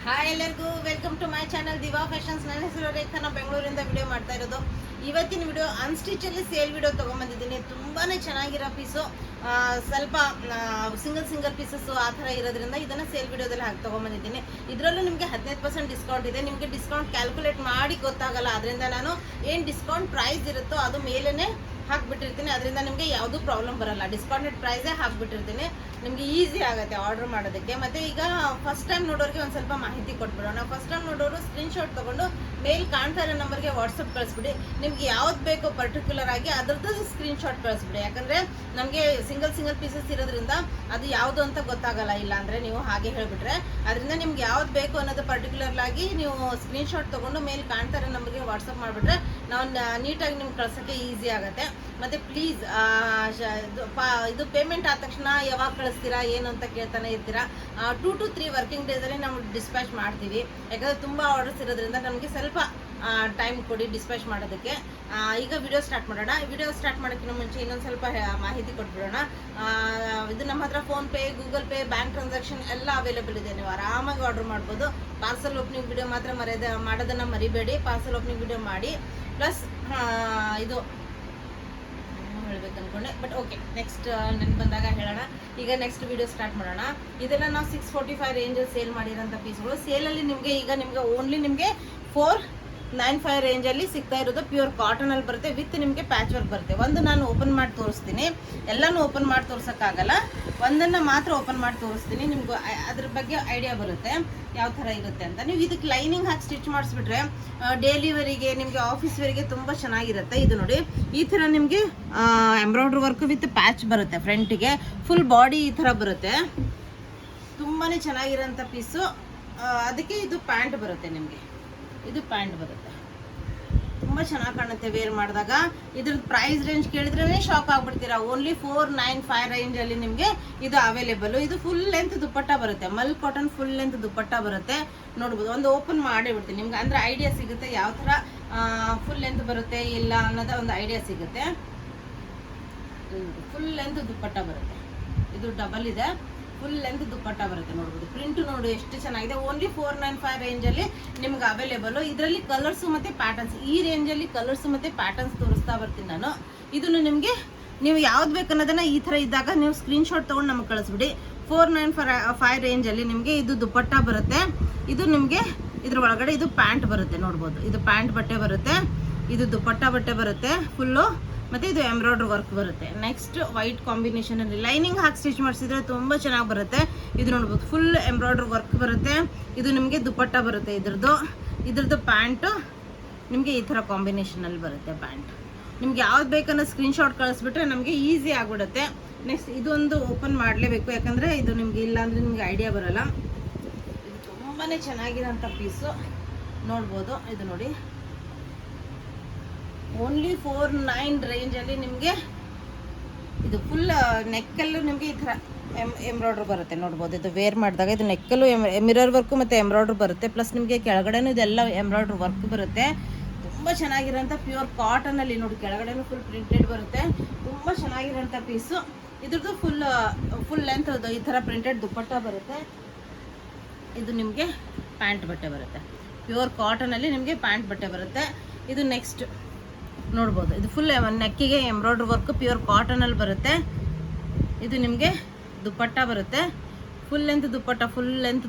Hi ಎಲ್ಲರಿಗೂ welcome to my channel Diva Fashions. ನನ್ನ ಹೆಸರು ರೇಖಾ. ನಾನು ಬೆಂಗಳೂರಿಂದ ವಿಡಿಯೋ ಮಾಡ್ತಾ ಇರೋದು. ಇವತ್ತಿನ ವಿಡಿಯೋ ಅನ್ಸ್ಟಿಚಲ್ಲಿ ಸೇಲ್ ವಿಡಿಯೋ ತೊಗೊಂಬಂದಿದ್ದೀನಿ. ತುಂಬಾ ಚೆನ್ನಾಗಿರೋ ಪೀಸು, ಸ್ವಲ್ಪ ಸಿಂಗಲ್ ಪೀಸಸ್ಸು ಆ ಥರ ಇರೋದ್ರಿಂದ ಇದನ್ನು ಸೇಲ್ ವಿಡಿಯೋದಲ್ಲಿ ಹಾಕಿ ತೊಗೊಂಬಂದಿದ್ದೀನಿ. ಇದರಲ್ಲೂ ನಿಮಗೆ 15% ಡಿಸ್ಕೌಂಟ್ ಇದೆ. ನಿಮಗೆ ಡಿಸ್ಕೌಂಟ್ ಕ್ಯಾಲ್ಕುಲೇಟ್ ಮಾಡಿ ಗೊತ್ತಾಗಲ್ಲ, ಅದರಿಂದ ನಾನು ಏನು ಡಿಸ್ಕೌಂಟ್ ಪ್ರೈಸ್ ಇರುತ್ತೋ ಅದು ಮೇಲೇ ಹಾಕ್ಬಿಟ್ಟಿರ್ತೀನಿ. ಅದರಿಂದ ನಿಮಗೆ ಯಾವುದೂ ಪ್ರಾಬ್ಲಮ್ ಬರಲ್ಲ. ಡಿಸ್ಕೌಂಟೆಡ್ ಪ್ರೈಸೇ ಹಾಕ್ಬಿಟ್ಟಿರ್ತೀನಿ, ನಿಮಗೆ ಈಸಿ ಆಗುತ್ತೆ ಆರ್ಡರ್ ಮಾಡೋದಕ್ಕೆ. ಮತ್ತು ಈಗ ಫಸ್ಟ್ ಟೈಮ್ ನೋಡೋರಿಗೆ ಒಂದು ಸ್ವಲ್ಪ ಮಾಹಿತಿ ಕೊಟ್ಬಿಡೋಣ. ಫಸ್ಟ್ ಟೈಮ್ ನೋಡೋರು ಸ್ಕ್ರೀನ್ಶಾಟ್ ತೊಗೊಂಡು ಮೇಲ್ ಕಾಣ್ತಾ ಇರೋ ನಂಬರ್ಗೆ ವಾಟ್ಸಪ್ ಕಳಿಸ್ಬಿಡಿ. ನಿಮ್ಗೆ ಯಾವ್ದು ಬೇಕೋ ಪರ್ಟಿಕ್ಯುಲರ್ ಆಗಿ ಅದ್ರದ್ದು ಸ್ಕ್ರೀನ್ಶಾಟ್ ಕಳಿಸ್ಬಿಡಿ. ಯಾಕಂದರೆ ನಮಗೆ ಸಿಂಗಲ್ ಪೀಸಸ್ ಇರೋದ್ರಿಂದ ಅದು ಯಾವುದು ಅಂತ ಗೊತ್ತಾಗಲ್ಲ. ಇಲ್ಲ ಅಂದರೆ ನೀವು ಹಾಗೆ ಹೇಳಿಬಿಟ್ರೆ, ಅದರಿಂದ ನಿಮ್ಗೆ ಯಾವ್ದು ಬೇಕು ಅನ್ನೋದು ಪರ್ಟಿಕ್ಯುಲರ್ ಆಗಿ ನೀವು ಸ್ಕ್ರೀನ್ಶಾಟ್ ತೊಗೊಂಡು ಮೇಲ್ ಕಾಣ್ತಾ ಇರೋ ನಂಬರ್ಗೆ ವಾಟ್ಸಪ್ ಮಾಡಿಬಿಟ್ರೆ ನಾವು ನೀಟಾಗಿ ನಿಮ್ಗೆ ಕಳ್ಸೋಕ್ಕೆ ಈಸಿ ಆಗುತ್ತೆ. ಮತ್ತು ಪ್ಲೀಸ್ ಇದು ಪೇಮೆಂಟ್ ಆದ ತಕ್ಷಣ ಯಾವಾಗ ಕಳಿಸ್ತೀರಾ ಏನು ಅಂತ ಕೇಳ್ತಾನೆ ಇರ್ತೀರಾ. 2 to 3 ವರ್ಕಿಂಗ್ ಡೇಸಲ್ಲಿ ನಾವು ಡಿಸ್ಪ್ಯಾಚ್ ಮಾಡ್ತೀವಿ. ಯಾಕಂದರೆ ತುಂಬ ಆರ್ಡರ್ಸ್ ಇರೋದ್ರಿಂದ ನಮಗೆ ಸ್ವಲ್ಪ ಟೈಮ್ ಕೊಡಿ ಡಿಸ್ಪ್ಯಾಚ್ ಮಾಡೋದಕ್ಕೆ. ಈಗ ವಿಡಿಯೋ ಸ್ಟಾರ್ಟ್ ಮಾಡೋಣ. ವಿಡಿಯೋ ಸ್ಟಾರ್ಟ್ ಮಾಡೋಕ್ಕಿಂತ ಮುಂಚೆ ಇನ್ನೊಂದು ಸ್ವಲ್ಪ ಮಾಹಿತಿ ಕೊಟ್ಬಿಡೋಣ. ಇದು ನಮ್ಮ ಹತ್ರ PhonePe, Google pay, bank transaction ಎಲ್ಲ ಅವೈಲೇಬಲ್ ಇದೆ. ನೀವು ಆರಾಮಾಗಿ ಆರ್ಡರ್ ಮಾಡ್ಬೋದು. ಪಾರ್ಸಲ್ ಓಪನಿಂಗ್ ವಿಡಿಯೋ ಮಾತ್ರ ಮಾಡೋದನ್ನು ಮರಿಬೇಡಿ. ಪಾರ್ಸಲ್ ಓಪನಿಂಗ್ ವಿಡಿಯೋ ಮಾಡಿ. ಪ್ಲಸ್ ಇದು ಹೇಳ್ಬೇಕು ಅನ್ಕೊಂಡೆ, ಬಟ್ ಓಕೆ, ನೆಕ್ಸ್ಟ್ ನೆನ್ಪು ಬಂದಾಗ ಹೇಳೋಣ. ಈಗ ನೆಕ್ಸ್ಟ್ ವಿಡಿಯೋ ಸ್ಟಾರ್ಟ್ ಮಾಡೋಣ. ಇದೆಲ್ಲ ನಾವು 645 ರೇಂಜಲ್ಲಿ ಸೇಲ್ ಮಾಡಿರೋಂಥ ಪೀಸ್ಗಳು. ಸೇಲಲ್ಲಿ ನಿಮಗೆ ಓನ್ಲಿ ನಿಮಗೆ 495 ರೇಂಜಲ್ಲಿ ಸಿಗ್ತಾ ಇರೋದು. ಪ್ಯೂರ್ ಕಾಟನಲ್ಲಿ ಬರುತ್ತೆ, ವಿತ್ ನಿಮಗೆ ಪ್ಯಾಚ್ ವರ್ಕ್ ಬರುತ್ತೆ. ಒಂದು ನಾನು ಓಪನ್ ಮಾಡಿ ತೋರಿಸ್ತೀನಿ. ಎಲ್ಲನೂ ಓಪನ್ ಮಾಡಿ ತೋರ್ಸೋಕ್ಕಾಗಲ್ಲ, ಒಂದನ್ನು ಮಾತ್ರ ಓಪನ್ ಮಾಡಿ ತೋರಿಸ್ತೀನಿ. ನಿಮ್ಗೆ ಅದ್ರ ಬಗ್ಗೆ ಐಡಿಯಾ ಬರುತ್ತೆ ಯಾವ ಥರ ಇರುತ್ತೆ ಅಂತ. ನೀವು ಇದಕ್ಕೆ ಲೈನಿಂಗ್ ಹಾಕಿ ಸ್ಟಿಚ್ ಮಾಡಿಸ್ಬಿಟ್ರೆ ಡೈಲಿವರಿಗೆ, ನಿಮಗೆ ಆಫೀಸ್ವರೆಗೆ ತುಂಬ ಚೆನ್ನಾಗಿರುತ್ತೆ. ಇದು ನೋಡಿ, ಈ ಥರ ನಿಮಗೆ ಎಂಬ್ರಾಯ್ಡ್ರಿ ವರ್ಕ್ ವಿತ್ ಪ್ಯಾಚ್ ಬರುತ್ತೆ. ಫ್ರಂಟಿಗೆ ಫುಲ್ ಬಾಡಿ ಈ ಥರ ಬರುತ್ತೆ. ತುಂಬಾ ಚೆನ್ನಾಗಿರೋಂಥ ಪೀಸು. ಅದಕ್ಕೆ ಇದು ಪ್ಯಾಂಟ್ ಬರುತ್ತೆ. ನಿಮಗೆ ಇದು ಪ್ಯಾಂಟ್ ಬರುತ್ತೆ, ತುಂಬ ಚೆನ್ನಾಗಿ ಕಾಣುತ್ತೆ ವೇರ್ ಮಾಡಿದಾಗ. ಇದ್ರದ್ದು ಪ್ರೈಸ್ ರೇಂಜ್ ಕೇಳಿದ್ರೇ ಶಾಕ್ ಆಗ್ಬಿಡ್ತೀರಾ. ಓನ್ಲಿ 495 ರೇಂಜಲ್ಲಿ ನಿಮಗೆ ಇದು ಅವೈಲೇಬಲು. ಇದು ಫುಲ್ ಲೆಂತ್ ದುಪ್ಪಟ್ಟ ಬರುತ್ತೆ. ಮಲ್ ಕಾಟನ್ ಫುಲ್ ಲೆಂತ್ ದುಪ್ಪಟ್ಟ ಬರುತ್ತೆ. ನೋಡ್ಬೋದು, ಒಂದು ಓಪನ್ ಮಾಡೇ ಬಿಡ್ತೀನಿ ನಿಮ್ಗೆ, ಅಂದರೆ ಐಡಿಯಾ ಸಿಗುತ್ತೆ ಯಾವ ಥರ ಫುಲ್ ಲೆಂತ್ ಬರುತ್ತೆ ಇಲ್ಲ ಅನ್ನೋದ ಒಂದು ಐಡಿಯಾ ಸಿಗುತ್ತೆ. ಫುಲ್ ಲೆಂತ್ ದುಪ್ಪಟ್ಟ ಬರುತ್ತೆ. ಇದು ಡಬಲ್ ಇದೆ, ಫುಲ್ ಲೆಂತ್ ದುಪ್ಪಟ್ಟ ಬರುತ್ತೆ. ನೋಡ್ಬೋದು, ಪ್ರಿಂಟ್ ನೋಡಿ ಎಷ್ಟು ಚೆನ್ನಾಗಿದೆ. ಓನ್ಲಿ 495 ರೇಂಜಲ್ಲಿ ನಿಮ್ಗೆ ಅವೈಲೇಬಲು. ಇದರಲ್ಲಿ ಕಲರ್ಸು ಮತ್ತು ಪ್ಯಾಟರ್ನ್ಸ್, ಈ ರೇಂಜಲ್ಲಿ ಕಲರ್ಸು ಮತ್ತು ಪ್ಯಾಟರ್ನ್ಸ್ ತೋರಿಸ್ತಾ ಬರ್ತೀನಿ ನಾನು. ಇದನ್ನು ನಿಮಗೆ ನೀವು ಯಾವ್ದು ಬೇಕನ್ನೋದನ್ನು ಈ ಥರ ಇದ್ದಾಗ ನೀವು ಸ್ಕ್ರೀನ್ಶಾಟ್ ತೊಗೊಂಡು ನಮಗೆ ಕಳಿಸ್ಬಿಡಿ. 495 ರೇಂಜಲ್ಲಿ ನಿಮಗೆ ಇದು ದುಪ್ಪಟ್ಟ ಬರುತ್ತೆ. ಇದು ನಿಮಗೆ ಇದ್ರ ಒಳಗಡೆ ಇದು ಪ್ಯಾಂಟ್ ಬರುತ್ತೆ. ನೋಡ್ಬೋದು, ಇದು ಪ್ಯಾಂಟ್ ಬಟ್ಟೆ ಬರುತ್ತೆ, ಇದು ದುಪ್ಪಟ್ಟ ಬಟ್ಟೆ ಬರುತ್ತೆ ಫುಲ್ಲು, ಮತ್ತು ಇದು ಎಂಬ್ರಾಯ್ಡ್ರಿ ವರ್ಕ್ ಬರುತ್ತೆ. ನೆಕ್ಸ್ಟ್ ವೈಟ್ ಕಾಂಬಿನೇಷನಲ್ಲಿ ಲೈನಿಂಗ್ ಹಾಕಿ ಸ್ಟಿಚ್ ಮಾಡಿಸಿದ್ರೆ ತುಂಬ ಚೆನ್ನಾಗಿ ಬರುತ್ತೆ. ಇದು ನೋಡ್ಬೋದು, ಫುಲ್ ಎಂಬ್ರಾಯ್ಡ್ರಿ ವರ್ಕ್ ಬರುತ್ತೆ. ಇದು ನಿಮಗೆ ದುಪ್ಪಟ್ಟ ಬರುತ್ತೆ. ಇದ್ರದ್ದು ಪ್ಯಾಂಟು ನಿಮಗೆ ಈ ಥರ ಕಾಂಬಿನೇಷನಲ್ಲಿ ಬರುತ್ತೆ. ಪ್ಯಾಂಟ್ ನಿಮ್ಗೆ ಯಾವ್ದು ಬೇಕನ್ನೋ ಸ್ಕ್ರೀನ್ಶಾಟ್ ಕಳಿಸ್ಬಿಟ್ರೆ ನಮಗೆ ಈಸಿ ಆಗಿಬಿಡುತ್ತೆ. ನೆಕ್ಸ್ಟ್ ಇದೊಂದು ಓಪನ್ ಮಾಡಲೇಬೇಕು, ಯಾಕಂದರೆ ಇದು ನಿಮಗೆ ಇಲ್ಲ ಅಂದರೆ ನಿಮಗೆ ಐಡಿಯಾ ಬರೋಲ್ಲ. ಇದು ತುಂಬಾ ಚೆನ್ನಾಗಿರೋಂಥ ಪೀಸು. ನೋಡ್ಬೋದು, ಇದು ನೋಡಿ, ಓನ್ಲಿ 49 ರೇಂಜಲ್ಲಿ ನಿಮಗೆ ಇದು ಫುಲ್ ನೆಕ್ಕಲ್ಲೂ ನಿಮಗೆ ಈ ಥರ ಎಂಬ್ರಾಯ್ಡ್ರಿ ಬರುತ್ತೆ. ನೋಡ್ಬೋದು, ಇದು ವೇರ್ ಮಾಡಿದಾಗ ಇದು ನೆಕ್ಕಲ್ಲೂ ಮಿರರ್ ವರ್ಕು ಮತ್ತು ಎಂಬ್ರಾಯ್ಡ್ರಿ ಬರುತ್ತೆ. ಪ್ಲಸ್ ನಿಮಗೆ ಕೆಳಗಡೆನೂ ಇದೆಲ್ಲ ಎಂಬ್ರಾಯ್ಡ್ರಿ ವರ್ಕ್ ಬರುತ್ತೆ. ತುಂಬ ಚೆನ್ನಾಗಿರೋಂಥ ಪ್ಯೂರ್ ಕಾಟನಲ್ಲಿ ನೋಡಿ, ಕೆಳಗಡೆನೂ ಫುಲ್ ಪ್ರಿಂಟೆಡ್ ಬರುತ್ತೆ. ತುಂಬ ಚೆನ್ನಾಗಿರೋಂಥ ಪೀಸು. ಇದ್ರದ್ದು ಫುಲ್ ಲೆಂತ್ ಈ ಥರ ಪ್ರಿಂಟೆಡ್ ದುಪ್ಪಟ್ಟ ಬರುತ್ತೆ. ಇದು ನಿಮಗೆ ಪ್ಯಾಂಟ್ ಬಟ್ಟೆ ಬರುತ್ತೆ. ಪ್ಯೂರ್ ಕಾಟನಲ್ಲಿ ನಿಮಗೆ ಪ್ಯಾಂಟ್ ಬಟ್ಟೆ ಬರುತ್ತೆ. ಇದು ನೆಕ್ಸ್ಟ್ ನೋಡ್ಬೋದು, ಇದು ಫುಲ್ ನೆಕ್ಕಿಗೆ ಎಂಬ್ರಾಯ್ಡ್ರಿ ವರ್ಕ್ ಪ್ಯೂರ್ ಕಾಟನಲ್ಲಿ ಬರುತ್ತೆ. ಇದು ನಿಮಗೆ ದುಪ್ಪಟ್ಟ ಬರುತ್ತೆ. ಫುಲ್ ಲೆಂತ್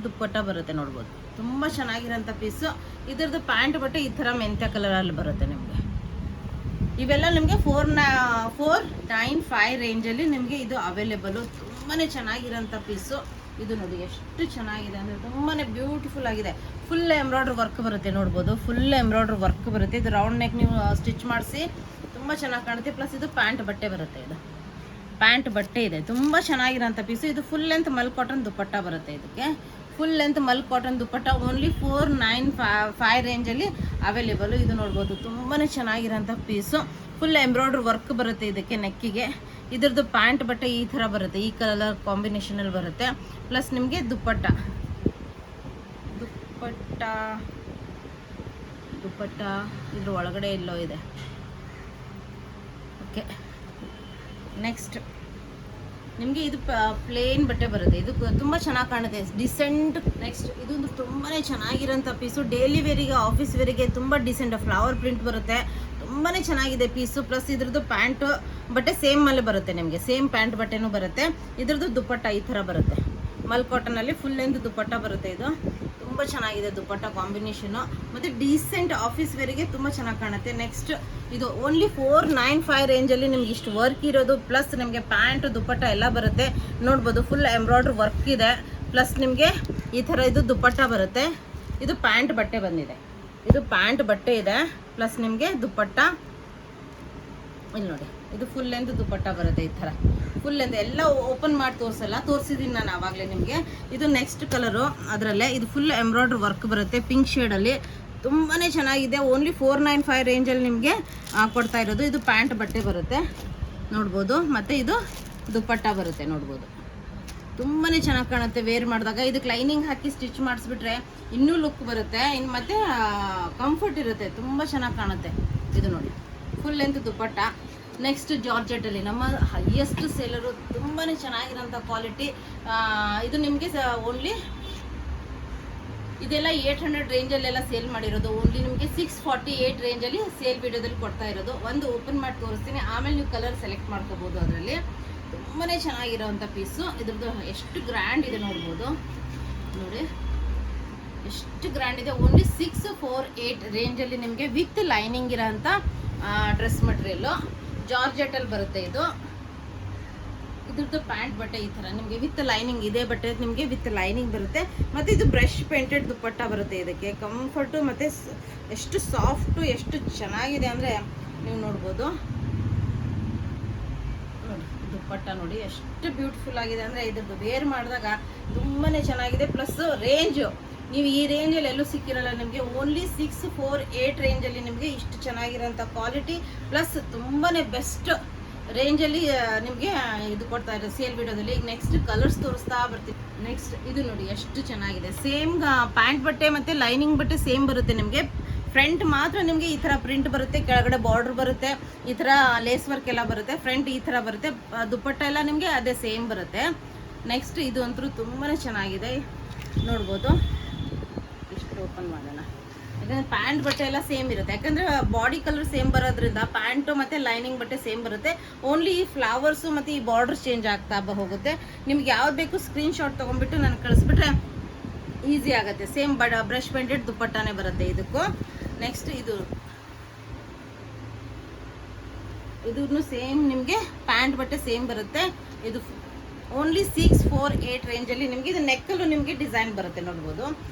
ದುಪ್ಪಟ್ಟ ಬರುತ್ತೆ. ನೋಡ್ಬೋದು, ತುಂಬ ಚೆನ್ನಾಗಿರೋಂಥ ಪೀಸು. ಇದ್ರದ್ದು ಪ್ಯಾಂಟ್ ಬಟ್ಟೆ ಈ ಥರ ಮೆಂತ್ಯ ಕಲರಲ್ಲಿ ಬರುತ್ತೆ ನಿಮಗೆ. ಇವೆಲ್ಲ ನಿಮಗೆ 495 ರೇಂಜಲ್ಲಿ ನಿಮಗೆ ಇದು ಅವೈಲೇಬಲು. ತುಂಬಾ ಚೆನ್ನಾಗಿರೋಂಥ ಪೀಸು. ಇದು ನೋಡಿ ಎಷ್ಟು ಚೆನ್ನಾಗಿದೆ ಅಂದರೆ ತುಂಬಾ ಬ್ಯೂಟಿಫುಲ್ ಆಗಿದೆ. ಫುಲ್ ಎಂಬ್ರಾಯ್ಡ್ರಿ ವರ್ಕ್ ಬರುತ್ತೆ. ನೋಡ್ಬೋದು, ಫುಲ್ ಎಂಬ್ರಾಯ್ಡ್ರಿ ವರ್ಕ್ ಬರುತ್ತೆ. ಇದು ರೌಂಡ್ ನೆಕ್ ನೀವು ಸ್ಟಿಚ್ ಮಾಡಿಸಿ ತುಂಬ ಚೆನ್ನಾಗಿ ಕಾಣುತ್ತೆ. ಪ್ಲಸ್ ಇದು ಪ್ಯಾಂಟ್ ಬಟ್ಟೆ ಬರುತ್ತೆ. ಇದು ಪ್ಯಾಂಟ್ ಬಟ್ಟೆ ಇದೆ, ತುಂಬ ಚೆನ್ನಾಗಿರೋಂಥ ಪೀಸು. ಇದು ಫುಲ್ ಲೆಂತ್ ಮಲ್ ಕಾಟನ್ ದುಪ್ಪಟ್ಟ ಬರುತ್ತೆ. ಇದಕ್ಕೆ ಫುಲ್ ಲೆಂತ್ ಮಲ್ ಕಾಟನ್ ದುಪ್ಪಟ್ಟ ಓನ್ಲಿ 495 ರೇಂಜಲ್ಲಿ ಅವೈಲೇಬಲು. ಇದು ನೋಡ್ಬೋದು, ತುಂಬಾ ಚೆನ್ನಾಗಿರೋಂಥ ಪೀಸು. ಫುಲ್ ಎಂಬ್ರಾಯ್ಡ್ರಿ ವರ್ಕ್ ಬರುತ್ತೆ ಇದಕ್ಕೆ ನೆಕ್ಕಿಗೆ. ಇದ್ರದ್ದು ಪ್ಯಾಂಟ್ ಬಟ್ಟೆ ಈ ಥರ ಬರುತ್ತೆ, ಈ ಕಲರ್ ಕಾಂಬಿನೇಷನಲ್ಲಿ ಬರುತ್ತೆ. ಪ್ಲಸ್ ನಿಮಗೆ ದುಪ್ಪಟ್ಟ ಇದ್ರ ಒಳಗಡೆ ಎಲ್ಲೋ ಇದೆ. ಓಕೆ, ನೆಕ್ಸ್ಟ್ ನಿಮಗೆ ಇದು ಪ್ಲೇನ್ ಬಟ್ಟೆ ಬರುತ್ತೆ. ಇದು ತುಂಬ ಚೆನ್ನಾಗಿ ಕಾಣುತ್ತೆ, ಡಿಸೆಂಟ್. ನೆಕ್ಸ್ಟ್ ಇದೊಂದು ತುಂಬಾ ಚೆನ್ನಾಗಿರೋಂಥ ಪೀಸು, ಡೈಲಿ ವೇರಿಗೆ ಆಫೀಸ್ ವೇರಿಗೆ ತುಂಬ ಡಿಸೆಂಟ್ ಫ್ಲವರ್ ಪ್ರಿಂಟ್ ಬರುತ್ತೆ. ತುಂಬಾ ಚೆನ್ನಾಗಿದೆ ಪೀಸು. ಪ್ಲಸ್ ಇದ್ರದ್ದು ಪ್ಯಾಂಟು ಬಟ್ಟೆ ಸೇಮ್ ಮೇಲೆ ಬರುತ್ತೆ, ನಿಮಗೆ ಸೇಮ್ ಪ್ಯಾಂಟ್ ಬಟ್ಟೆನೂ ಬರುತ್ತೆ. ಇದ್ರದ್ದು ದುಪ್ಪಟ್ಟ ಈ ಥರ ಬರುತ್ತೆ, ಮಲ್ ಕಾಟನಲ್ಲಿ ಫುಲ್ ಲೆಂತ್ ದುಪ್ಪಟ್ಟ ಬರುತ್ತೆ. ಇದು ತುಂಬ ಚೆನ್ನಾಗಿದೆ ದುಪ್ಪಟ್ಟ ಕಾಂಬಿನೇಷನು, ಮತ್ತು ಡೀಸೆಂಟ್ ಆಫೀಸ್ ವೇರಿಗೆ ತುಂಬ ಚೆನ್ನಾಗಿ ಕಾಣುತ್ತೆ. ನೆಕ್ಸ್ಟ್ ಇದು ಓನ್ಲಿ 495 ರೇಂಜಲ್ಲಿ ನಿಮ್ಗೆ ಇಷ್ಟು ವರ್ಕ್ ಇರೋದು, ಪ್ಲಸ್ ನಿಮಗೆ ಪ್ಯಾಂಟು ದುಪ್ಪಟ್ಟ ಎಲ್ಲ ಬರುತ್ತೆ. ನೋಡ್ಬೋದು ಫುಲ್ ಎಂಬ್ರಾಯ್ಡ್ರಿ ವರ್ಕ್ ಇದೆ. ಪ್ಲಸ್ ನಿಮಗೆ ಈ ಥರ ಇದು ದುಪ್ಪಟ್ಟ ಬರುತ್ತೆ. ಇದು ಪ್ಯಾಂಟ್ ಬಟ್ಟೆ ಬಂದಿದೆ, ಇದು ಪ್ಯಾಂಟ್ ಬಟ್ಟೆ ಇದೆ. ಪ್ಲಸ್ ನಿಮಗೆ ದುಪ್ಪಟ್ಟ ಇಲ್ಲಿ ನೋಡಿ, ಇದು ಫುಲ್ ಲೆಂತ್ ದುಪ್ಪಟ್ಟ ಬರುತ್ತೆ. ಈ ಥರ ಫುಲ್ ಲೆಂತ್ ಎಲ್ಲ ಓಪನ್ ಮಾಡಿ ತೋರಿಸಿದ್ದೀನಿ ನಾನು ಆವಾಗಲೇ ನಿಮಗೆ. ಇದು ನೆಕ್ಸ್ಟ್ ಕಲರು, ಅದರಲ್ಲೇ ಇದು ಫುಲ್ ಎಂಬ್ರಾಯ್ಡ್ರಿ ವರ್ಕ್ ಬರುತ್ತೆ ಪಿಂಕ್ ಶೇಡಲ್ಲಿ. ತುಂಬಾ ಚೆನ್ನಾಗಿದೆ. ಓನ್ಲಿ 495 ರೇಂಜಲ್ಲಿ ನಿಮಗೆ ಕೊಡ್ತಾ ಇರೋದು. ಇದು ಪ್ಯಾಂಟ್ ಬಟ್ಟೆ ಬರುತ್ತೆ ನೋಡ್ಬೋದು, ಮತ್ತು ಇದು ದುಪ್ಪಟ್ಟ ಬರುತ್ತೆ ನೋಡ್ಬೋದು. ತುಂಬಾ ಚೆನ್ನಾಗಿ ಕಾಣುತ್ತೆ ವೇರ್ ಮಾಡಿದಾಗ. ಇದಕ್ಕೆ ಲೈನಿಂಗ್ ಹಾಕಿ ಸ್ಟಿಚ್ ಮಾಡಿಸ್ಬಿಟ್ರೆ ಇನ್ನೂ ಲುಕ್ ಬರುತ್ತೆ, ಇನ್ನು ಮತ್ತು ಕಂಫರ್ಟ್ ಇರುತ್ತೆ, ತುಂಬ ಚೆನ್ನಾಗಿ ಕಾಣುತ್ತೆ. ಇದು ನೋಡಿ ಫುಲ್ ಲೆಂತ್ ದುಪ್ಪಟ್ಟ. ನೆಕ್ಸ್ಟ್ ಜಾರ್ಜೆಟಲ್ಲಿ ನಮ್ಮ ಹೈಯೆಸ್ಟ್ ಸೇಲರು, ತುಂಬಾ ಚೆನ್ನಾಗಿರೋಂಥ ಕ್ವಾಲಿಟಿ. ಇದು ನಿಮಗೆ ಓನ್ಲಿ ಇದೆಲ್ಲ 800 ರೇಂಜಲ್ಲೆಲ್ಲ ಸೇಲ್ ಮಾಡಿರೋದು. ಓನ್ಲಿ ನಿಮಗೆ 648 ರೇಂಜಲ್ಲಿ ಸೇಲ್ ವಿಡಿಯೋದಲ್ಲಿ ಕೊಡ್ತಾ ಇರೋದು. ಒಂದು ಓಪನ್ ಮಾಡಿ ತೋರಿಸ್ತೀನಿ, ಆಮೇಲೆ ನೀವು ಕಲರ್ ಸೆಲೆಕ್ಟ್ ಮಾಡ್ಕೋಬೋದು. ಅದರಲ್ಲಿ ತುಂಬಾ ಚೆನ್ನಾಗಿರೋವಂಥ ಪೀಸು. ಇದ್ರದ್ದು ಎಷ್ಟು ಗ್ರ್ಯಾಂಡ್ ಇದೆ ನೋಡ್ಬೋದು, ನೋಡಿ ಎಷ್ಟು ಗ್ರ್ಯಾಂಡ್ ಇದೆ. ಓನ್ಲಿ 648 ರೇಂಜಲ್ಲಿ ನಿಮಗೆ ವಿತ್ ಲೈನಿಂಗ್ ಇರೋಂಥ ಡ್ರೆಸ್ ಮಟೀರಿಯಲ್ಲು ಜಾರ್ಜೆಟಲ್ಲಿ ಬರುತ್ತೆ. ಇದ್ರದ್ದು ಪ್ಯಾಂಟ್ ಬಟ್ಟೆ ಈ ಥರ ನಿಮಗೆ ವಿತ್ ಲೈನಿಂಗ್ ಇದೆ. ಬಟ್ಟೆ ನಿಮಗೆ ವಿತ್ ಲೈನಿಂಗ್ ಬರುತ್ತೆ. ಮತ್ತು ಇದು ಬ್ರಷ್ ಪೇಂಟೆಡ್ ದುಪ್ಪಟ್ಟ ಬರುತ್ತೆ. ಇದಕ್ಕೆ ಕಂಫರ್ಟು ಮತ್ತು ಎಷ್ಟು ಸಾಫ್ಟು, ಎಷ್ಟು ಚೆನ್ನಾಗಿದೆ ಅಂದರೆ ನೀವು ನೋಡ್ಬೋದು. ನೋಡಿ ದುಪ್ಪಟ್ಟ ನೋಡಿ ಎಷ್ಟು ಬ್ಯೂಟಿಫುಲ್ ಆಗಿದೆ ಅಂದರೆ, ಇದ್ರದ್ದು ವೇರ್ ಮಾಡಿದಾಗ ತುಂಬಾ ಚೆನ್ನಾಗಿದೆ. ಪ್ಲಸ್ ರೇಂಜು ನೀವು ಈ ರೇಂಜಲ್ಲಿ ಎಲ್ಲೂ ಸಿಕ್ಕಿರಲ್ಲ ನಿಮಗೆ. ಓನ್ಲಿ 648 ರೇಂಜಲ್ಲಿ ನಿಮಗೆ ಇಷ್ಟು ಚೆನ್ನಾಗಿರೋಂಥ ಕ್ವಾಲಿಟಿ, ಪ್ಲಸ್ ತುಂಬಾ ಬೆಸ್ಟ್ ರೇಂಜಲ್ಲಿ ನಿಮಗೆ ಇದು ಕೊಡ್ತಾ ಇರೋದು ಸೇಲ್ ವಿಡಿಯೋದಲ್ಲಿ. ಈಗ ನೆಕ್ಸ್ಟ್ ಕಲರ್ಸ್ ತೋರಿಸ್ತಾ ಬರ್ತೀವಿ. ನೆಕ್ಸ್ಟ್ ಇದು ನೋಡಿ ಎಷ್ಟು ಚೆನ್ನಾಗಿದೆ. ಸೇಮ್ ಪ್ಯಾಂಟ್ ಬಟ್ಟೆ ಮತ್ತು ಲೈನಿಂಗ್ ಬಟ್ಟೆ ಸೇಮ್ ಬರುತ್ತೆ ನಿಮಗೆ. ಫ್ರಂಟ್ ಮಾತ್ರ ನಿಮಗೆ ಈ ಥರ ಪ್ರಿಂಟ್ ಬರುತ್ತೆ, ಕೆಳಗಡೆ ಬಾರ್ಡ್ರ್ ಬರುತ್ತೆ, ಈ ಥರ ಲೇಸ್ ವರ್ಕ್ ಎಲ್ಲ ಬರುತ್ತೆ. ಫ್ರಂಟ್ ಈ ಥರ ಬರುತ್ತೆ, ದುಪ್ಪಟ್ಟ ಎಲ್ಲ ನಿಮಗೆ ಅದೇ ಸೇಮ್ ಬರುತ್ತೆ. ನೆಕ್ಸ್ಟ್ ಇದು ಅಂತೂ ತುಂಬಾ ಚೆನ್ನಾಗಿದೆ ನೋಡ್ಬೋದು. ಇಷ್ಟು ಓಪನ್ ಮಾಡೋಣ, ಯಾಕಂದರೆ ಪ್ಯಾಂಟ್ ಬಟ್ಟೆ ಎಲ್ಲ ಸೇಮ್ ಇರುತ್ತೆ. ಯಾಕಂದರೆ ಬಾಡಿ ಕಲರ್ ಸೇಮ್ ಬರೋದ್ರಿಂದ ಪ್ಯಾಂಟು ಮತ್ತು ಲೈನಿಂಗ್ ಬಟ್ಟೆ ಸೇಮ್ ಬರುತ್ತೆ. ಓನ್ಲಿ ಈ ಫ್ಲವರ್ಸು ಮತ್ತು ಈ ಬಾರ್ಡರ್ ಚೇಂಜ್ ಆಗ್ತಾ ಹೋಗುತ್ತೆ. ನಿಮ್ಗೆ ಯಾವ್ದು ಬೇಕು ಸ್ಕ್ರೀನ್ಶಾಟ್ ತೊಗೊಂಡ್ಬಿಟ್ಟು ನನಗೆ ಕಳಿಸ್ಬಿಟ್ರೆ ಈಸಿ ಆಗುತ್ತೆ. ಸೇಮ್ ಬ್ರಷ್ ಪೇಂಟೆಡ್ ದುಪ್ಪಟ್ಟನೇ ಬರುತ್ತೆ ಇದಕ್ಕೂ. ನೆಕ್ಸ್ಟ್ ಇದನ್ನು ಸೇಮ್ ನಿಮಗೆ ಪ್ಯಾಂಟ್ ಬಟ್ಟೆ ಸೇಮ್ ಬರುತ್ತೆ. ಇದು ಓನ್ಲಿ 648 ರೇಂಜಲ್ಲಿ ನಿಮಗೆ. ಇದು ನೆಕ್ಕಲ್ಲೂ ನಿಮಗೆ ಡಿಸೈನ್ ಬರುತ್ತೆ ನೋಡ್ಬೋದು.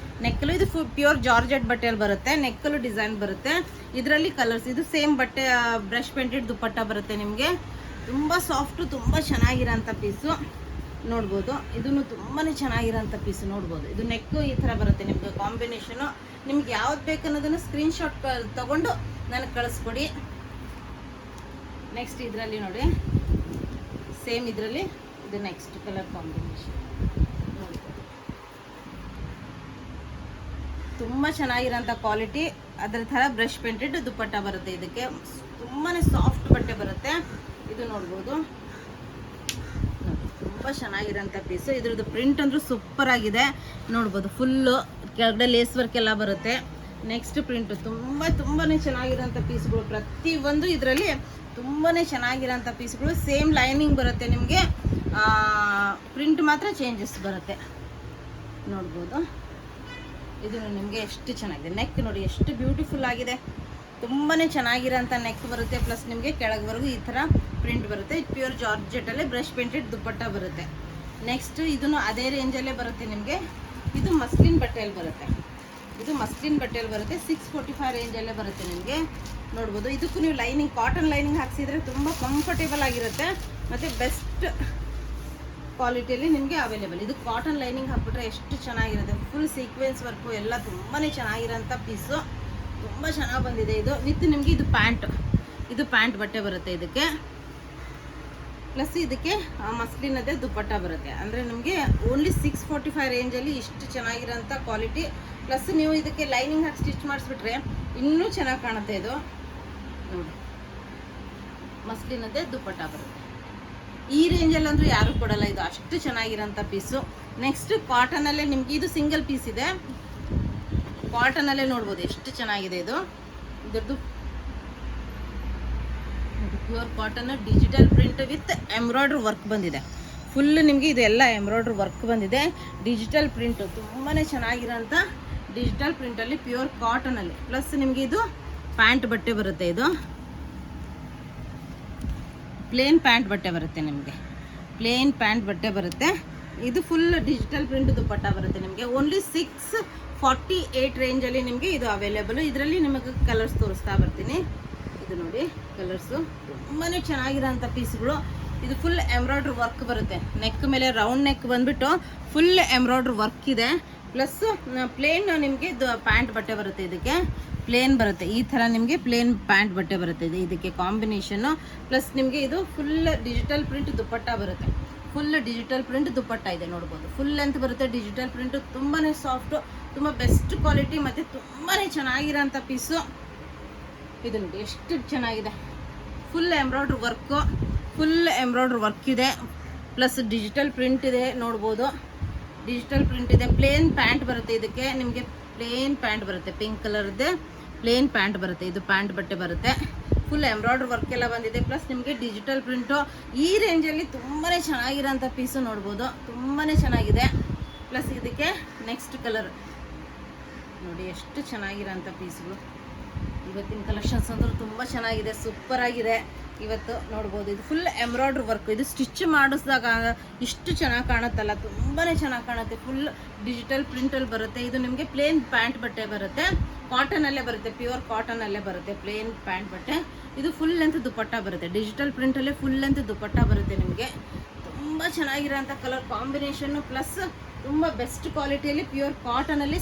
ನೆಕ್ಕಲು ಇದು ಪ್ಯೂರ್ ಜಾರ್ಜೆಟ್ ಬಟ್ಟೆಯಲ್ಲಿ ಬರುತ್ತೆ, ನೆಕ್ಕಲು ಡಿಸೈನ್ ಬರುತ್ತೆ. ಇದರಲ್ಲಿ ಕಲರ್ಸ್, ಇದು ಸೇಮ್ ಬಟ್ಟೆ ಬ್ರಷ್ ಪೇಂಟೆಡ್ ದುಪ್ಪಟ್ಟ ಬರುತ್ತೆ ನಿಮಗೆ. ತುಂಬ ಸಾಫ್ಟು, ತುಂಬ ಚೆನ್ನಾಗಿರೋಂಥ ಪೀಸು ನೋಡ್ಬೋದು. ಇದನ್ನು ತುಂಬಾ ಚೆನ್ನಾಗಿರೋಂಥ ಪೀಸು ನೋಡ್ಬೋದು. ಇದು ನೆಕ್ಕು ಈ ಥರ ಬರುತ್ತೆ ನಿಮಗೆ ಕಾಂಬಿನೇಷನು. ನಿಮ್ಗೆ ಯಾವ್ದು ಬೇಕು ಅನ್ನೋದನ್ನು ಸ್ಕ್ರೀನ್ಶಾಟ್ ತೊಗೊಂಡು ನನಗೆ ಕಳಿಸ್ಕೊಡಿ. ನೆಕ್ಸ್ಟ್ ಇದರಲ್ಲಿ ನೋಡಿ ಸೇಮ್ ಇದರಲ್ಲಿ ಇದು ನೆಕ್ಸ್ಟ್ ಕಲರ್ ಕಾಂಬಿನೇಷನ್ ತುಂಬ ಚೆನ್ನಾಗಿರೋಂಥ ಕ್ವಾಲಿಟಿ. ಅದರ ಥರ ಬ್ರಷ್ ಪೇಂಟೆಡ್ ದುಪ್ಪಟ್ಟ ಬರುತ್ತೆ. ಇದಕ್ಕೆ ತುಂಬಾ ಸಾಫ್ಟ್ ಬಟ್ಟೆ ಬರುತ್ತೆ. ಇದು ನೋಡ್ಬೋದು, ತುಂಬ ಚೆನ್ನಾಗಿರೋಂಥ ಪೀಸು. ಇದ್ರದ್ದು ಪ್ರಿಂಟ್ ಅಂದರೂ ಸೂಪರ್ ಆಗಿದೆ ನೋಡ್ಬೋದು. ಫುಲ್ಲು ಕೆಳಗಡೆ ಲೇಸ್ ವರ್ಕ್ ಎಲ್ಲ ಬರುತ್ತೆ. ನೆಕ್ಸ್ಟ್ ಪ್ರಿಂಟು ತುಂಬಾ ಚೆನ್ನಾಗಿರೋಂಥ ಪೀಸ್ಗಳು. ಪ್ರತಿಯೊಂದು ಇದರಲ್ಲಿ ತುಂಬಾ ಚೆನ್ನಾಗಿರೋಂಥ ಪೀಸ್ಗಳು. ಸೇಮ್ ಲೈನಿಂಗ್ ಬರುತ್ತೆ ನಿಮಗೆ, ಪ್ರಿಂಟ್ ಮಾತ್ರ ಚೇಂಜಸ್ ಬರುತ್ತೆ ನೋಡ್ಬೋದು. ಇದು ನಿಮಗೆ ಎಷ್ಟು ಚೆನ್ನಾಗಿದೆ. ನೆಕ್ ನೋಡಿ ಎಷ್ಟು ಬ್ಯೂಟಿಫುಲ್ ಆಗಿದೆ. ತುಂಬಾ ಚೆನ್ನಾಗಿರೋಂಥ ನೆಕ್ ಬರುತ್ತೆ. ಪ್ಲಸ್ ನಿಮಗೆ ಕೆಳಗವರೆಗೂ ಈ ಥರ ಪ್ರಿಂಟ್ ಬರುತ್ತೆ. ಪ್ಯೂರ್ ಜಾರ್ಜೆಟಲ್ಲೇ ಬ್ರಷ್ ಪೇಂಟೆಡ್ ದುಪ್ಪಟ್ಟ ಬರುತ್ತೆ. ನೆಕ್ಸ್ಟ್ ಇದನ್ನು ಅದೇ ರೇಂಜಲ್ಲೇ ಬರುತ್ತೆ ನಿಮಗೆ. ಇದು ಮಸ್ಲಿನ್ ಬಟ್ಟೆಯಲ್ಲಿ ಬರುತ್ತೆ. ಇದು ಮಸ್ಲಿನ್ ಬಟ್ಟೆಯಲ್ಲಿ ಬರುತ್ತೆ. 645 ರೇಂಜಲ್ಲೇ ಬರುತ್ತೆ ನಿಮಗೆ ನೋಡ್ಬೋದು. ಇದಕ್ಕೂ ನೀವು ಲೈನಿಂಗ್, ಕಾಟನ್ ಲೈನಿಂಗ್ ಹಾಕ್ಸಿದ್ರೆ ತುಂಬ ಕಂಫರ್ಟೇಬಲ್ ಆಗಿರುತ್ತೆ ಮತ್ತು ಬೆಸ್ಟ್ ಕ್ವಾಲಿಟಿಯಲ್ಲಿ ನಿಮಗೆ ಅವೈಲೇಬಲ್. ಇದು ಕಾಟನ್ ಲೈನಿಂಗ್ ಹಾಕ್ಬಿಟ್ರೆ ಎಷ್ಟು ಚೆನ್ನಾಗಿರುತ್ತೆ. ಫುಲ್ ಸೀಕ್ವೆನ್ಸ್ ವರ್ಕು ಎಲ್ಲ ತುಂಬಾ ಚೆನ್ನಾಗಿರೋಂಥ ಪೀಸು. ತುಂಬ ಚೆನ್ನಾಗಿ ಬಂದಿದೆ ಇದು. ವಿತ್ ನಿಮಗೆ ಇದು ಪ್ಯಾಂಟ್ ಬಟ್ಟೆ ಬರುತ್ತೆ ಇದಕ್ಕೆ. ಪ್ಲಸ್ ಇದಕ್ಕೆ ಮಸ್ಲಿನದೇ ದುಪ್ಪಟ್ಟ ಬರುತ್ತೆ. ಅಂದರೆ ನಿಮಗೆ ಓನ್ಲಿ 645 ರೇಂಜಲ್ಲಿ ಇಷ್ಟು ಚೆನ್ನಾಗಿರೋಂಥ ಕ್ವಾಲಿಟಿ. ಪ್ಲಸ್ ನೀವು ಇದಕ್ಕೆ ಲೈನಿಂಗ್ ಹಾಕಿ ಸ್ಟಿಚ್ ಮಾಡಿಸ್ಬಿಟ್ರೆ ಇನ್ನೂ ಚೆನ್ನಾಗಿ ಕಾಣುತ್ತೆ. ಇದು ನೋಡಿ ಮಸ್ಲಿನದೇ ದುಪ್ಪಟ್ಟ ಬರುತ್ತೆ. ಈ ರೇಂಜಲ್ಲಿ ಅಂದ್ರೂ ಯಾರು ಕೊಡಲ್ಲ, ಇದು ಅಷ್ಟು ಚೆನ್ನಾಗಿರೋಂಥ ಪೀಸು. ನೆಕ್ಸ್ಟ್ ಕಾಟನಲ್ಲೇ ನಿಮ್ಗೆ ಇದು ಸಿಂಗಲ್ ಪೀಸ್ ಇದೆ, ಕಾಟನಲ್ಲೇ ನೋಡ್ಬೋದು ಎಷ್ಟು ಚೆನ್ನಾಗಿದೆ ಇದು. ಇದ್ರದ್ದು pure cotton digital print with embroidery work ಬಂದಿದೆ. ಫುಲ್ ನಿಮಗೆ ಇದು ಎಲ್ಲ ಎಂಬ್ರಾಯ್ಡ್ರಿ ವರ್ಕ್ ಬಂದಿದೆ, ಡಿಜಿಟಲ್ ಪ್ರಿಂಟು ತುಂಬಾ ಚೆನ್ನಾಗಿರೋಂಥ ಡಿಜಿಟಲ್ ಪ್ರಿಂಟಲ್ಲಿ ಪ್ಯೂರ್ ಕಾಟನಲ್ಲಿ. ಪ್ಲಸ್ ನಿಮಗೆ ಇದು ಪ್ಯಾಂಟ್ ಬಟ್ಟೆ ಬರುತ್ತೆ, ಇದು ಪ್ಲೇನ್ ಪ್ಯಾಂಟ್ ಬಟ್ಟೆ ಬರುತ್ತೆ, ನಿಮಗೆ ಪ್ಲೇನ್ ಪ್ಯಾಂಟ್ ಬಟ್ಟೆ ಬರುತ್ತೆ. ಇದು ಫುಲ್ ಡಿಜಿಟಲ್ ಪ್ರಿಂಟ್ ದುಪ್ಪಟ್ಟ ಬರುತ್ತೆ ನಿಮಗೆ. ಓನ್ಲಿ 648 ರೇಂಜಲ್ಲಿ ನಿಮಗೆ ಇದು ಅವೈಲೇಬಲ್. ಇದರಲ್ಲಿ ನಿಮಗೆ ಕಲರ್ಸ್ ತೋರಿಸ್ತಾ ಬರ್ತೀನಿ. ಇದು ನೋಡಿ ಕಲರ್ಸು ತುಂಬಾ ಚೆನ್ನಾಗಿರೋಂಥ ಪೀಸ್ಗಳು. ಇದು ಫುಲ್ ಎಂಬ್ರಾಯ್ಡ್ರಿ ವರ್ಕ್ ಬರುತ್ತೆ, ನೆಕ್ ಮೇಲೆ ರೌಂಡ್ ನೆಕ್ ಬಂದುಬಿಟ್ಟು ಫುಲ್ ಎಂಬ್ರಾಯ್ಡ್ರಿ ವರ್ಕ್ ಇದೆ. ಪ್ಲಸ್ ಪ್ಲೇನ್ ನಿಮಗೆ ಇದು ಪ್ಯಾಂಟ್ ಬಟ್ಟೆ ಬರುತ್ತೆ, ಇದಕ್ಕೆ ಪ್ಲೇನ್ ಬರುತ್ತೆ, ಈ ಥರ ನಿಮಗೆ ಪ್ಲೇನ್ ಪ್ಯಾಂಟ್ ಬಟ್ಟೆ ಬರುತ್ತೆ ಇದು ಇದಕ್ಕೆ ಕಾಂಬಿನೇಷನ್ನು. ಪ್ಲಸ್ ನಿಮಗೆ ಇದು ಫುಲ್ ಡಿಜಿಟಲ್ ಪ್ರಿಂಟ್ ದುಪ್ಪಟ್ಟ ಬರುತ್ತೆ, ಫುಲ್ ಡಿಜಿಟಲ್ ಪ್ರಿಂಟ್ ದುಪ್ಪಟ್ಟ ಇದೆ ನೋಡ್ಬೋದು. ಫುಲ್ ಲೆಂತ್ ಬರುತ್ತೆ, ಡಿಜಿಟಲ್ ಪ್ರಿಂಟು ತುಂಬಾ ಸಾಫ್ಟು, ತುಂಬ ಬೆಸ್ಟ್ ಕ್ವಾಲಿಟಿ ಮತ್ತು ತುಂಬಾ ಚೆನ್ನಾಗಿರೋಂಥ ಪೀಸು. ಇದು ನೋಡಿ ಎಷ್ಟು ಚೆನ್ನಾಗಿದೆ, full embroidery work, full embroidery work ಇದೆ. ಪ್ಲಸ್ ಡಿಜಿಟಲ್ ಪ್ರಿಂಟ್ ಇದೆ ನೋಡ್ಬೋದು, ಡಿಜಿಟಲ್ ಪ್ರಿಂಟ್ ಇದೆ. ಪ್ಲೇನ್ ಪ್ಯಾಂಟ್ ಬರುತ್ತೆ ಇದಕ್ಕೆ, ನಿಮಗೆ ಪ್ಲೇನ್ ಪ್ಯಾಂಟ್ ಬರುತ್ತೆ, ಪಿಂಕ್ ಕಲರ್ದೆ ಪ್ಲೇನ್ ಪ್ಯಾಂಟ್ ಬರುತ್ತೆ. ಇದು ಪ್ಯಾಂಟ್ ಬಟ್ಟೆ ಬರುತ್ತೆ, ಫುಲ್ ಎಂಬ್ರಾಯ್ಡ್ರಿ ವರ್ಕ್ ಎಲ್ಲ ಬಂದಿದೆ. ಪ್ಲಸ್ ನಿಮಗೆ ಡಿಜಿಟಲ್ ಪ್ರಿಂಟು ಈ ರೇಂಜಲ್ಲಿ ತುಂಬಾ ಚೆನ್ನಾಗಿರೋಂಥ ಪೀಸು ನೋಡ್ಬೋದು, ತುಂಬಾ ಚೆನ್ನಾಗಿದೆ. ಪ್ಲಸ್ ಇದಕ್ಕೆ ನೆಕ್ಸ್ಟ್ ಕಲರ್ ನೋಡಿ ಎಷ್ಟು ಚೆನ್ನಾಗಿರೋಂಥ ಪೀಸ್ಗಳು. ಇವತ್ತಿನ ಕಲೆಕ್ಷನ್ಸ್ ಅಂದ್ರೆ ತುಂಬ ಚೆನ್ನಾಗಿದೆ, ಸೂಪರ್ ಆಗಿದೆ ಇವತ್ತು ನೋಡ್ಬೋದು. ಇದು ಫುಲ್ ಎಂಬ್ರಾಯ್ಡ್ರಿ ವರ್ಕ್, ಇದು ಸ್ಟಿಚ್ ಮಾಡಿಸಿದಾಗ ಇಷ್ಟು ಚೆನ್ನಾಗಿ ಕಾಣುತ್ತಲ್ಲ, ತುಂಬಾ ಚೆನ್ನಾಗಿ ಕಾಣುತ್ತೆ. ಫುಲ್ ಡಿಜಿಟಲ್ ಪ್ರಿಂಟಲ್ಲಿ ಬರುತ್ತೆ. ಇದು ನಿಮಗೆ ಪ್ಲೇನ್ ಪ್ಯಾಂಟ್ ಬಟ್ಟೆ ಬರುತ್ತೆ, ಕಾಟನಲ್ಲೇ ಬರುತ್ತೆ, ಪ್ಯೂರ್ ಕಾಟನಲ್ಲೇ ಬರುತ್ತೆ ಪ್ಲೇನ್ ಪ್ಯಾಂಟ್ ಬಟ್ಟೆ. ಇದು ಫುಲ್ ಲೆಂತ್ ದುಪ್ಪಟ್ಟ ಬರುತ್ತೆ, ಡಿಜಿಟಲ್ ಪ್ರಿಂಟಲ್ಲೇ ಫುಲ್ ಲೆಂತ್ ದುಪ್ಪಟ್ಟ ಬರುತ್ತೆ ನಿಮಗೆ. ತುಂಬ ಚೆನ್ನಾಗಿರೋಂಥ ಕಲರ್ ಕಾಂಬಿನೇಷನ್ನು. ಪ್ಲಸ್ ತುಂಬ ಬೆಸ್ಟ್ ಕ್ವಾಲಿಟಿಯಲ್ಲಿ ಪ್ಯೂರ್ ಕಾಟನಲ್ಲಿ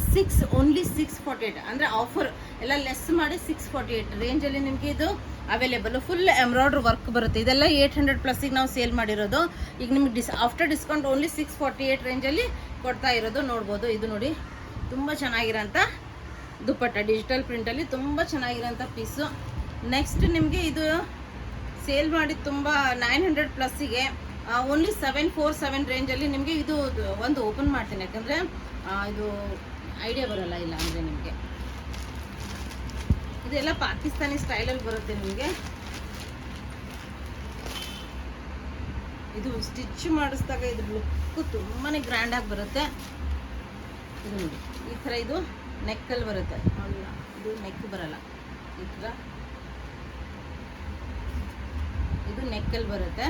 ಓನ್ಲಿ 648 ಅಂದರೆ ಆಫರ್ ಎಲ್ಲ ಲೆಸ್ ಮಾಡಿ 648 ರೇಂಜಲ್ಲಿ ನಿಮಗೆ ಇದು ಅವೈಲೇಬಲ್. ಫುಲ್ ಎಂಬ್ರಾಯ್ಡ್ರಿ ವರ್ಕ್ ಬರುತ್ತೆ. ಇದೆಲ್ಲ 800 ಪ್ಲಸ್ಸಿಗೆ ನಾವು ಸೇಲ್ ಮಾಡಿರೋದು. ಈಗ ನಿಮ್ಗೆ ಆಫ್ಟರ್ ಡಿಸ್ಕೌಂಟ್ ಓನ್ಲಿ 648 ರೇಂಜಲ್ಲಿ ಕೊಡ್ತಾ ಇರೋದು ನೋಡ್ಬೋದು. ಇದು ನೋಡಿ ತುಂಬ ಚೆನ್ನಾಗಿರೋಂಥ ದುಪ್ಪಟ್ಟ ಡಿಜಿಟಲ್ ಪ್ರಿಂಟಲ್ಲಿ ತುಂಬ ಚೆನ್ನಾಗಿರೋಂಥ ಪೀಸು. ನೆಕ್ಸ್ಟ್ ನಿಮಗೆ ಇದು ಸೇಲ್ ಮಾಡಿ ತುಂಬ 900 ಪ್ಲಸ್ಸಿಗೆ ಓನ್ಲಿ 747 ರೇಂಜಲ್ಲಿ ನಿಮಗೆ ಇದು ಒಂದು ಓಪನ್ ಮಾಡ್ತೀನಿ, ಯಾಕಂದರೆ ಇದು ಐಡಿಯಾ ಬರೋಲ್ಲ ಇಲ್ಲ ಅಂದರೆ ನಿಮಗೆ. ಇದೆಲ್ಲ ಪಾಕಿಸ್ತಾನಿ ಸ್ಟೈಲಲ್ಲಿ ಬರುತ್ತೆ ನಿಮಗೆ. ಇದು ಸ್ಟಿಚ್ ಮಾಡಿಸಿದಾಗ ಇದು ಲುಕ್ಕು ತುಂಬಾ ಗ್ರ್ಯಾಂಡಾಗಿ ಬರುತ್ತೆ. ಇದು ನೋಡಿ ಈ ಥರ ಇದು ನೆಕ್ಕಲ್ಲಿ ಬರುತ್ತೆ, ಅಲ್ಲ ಇದು ನೆಕ್ ಬರಲ್ಲ, ಈ ಥರ ಇದು ನೆಕ್ಕಲ್ಲಿ ಬರುತ್ತೆ.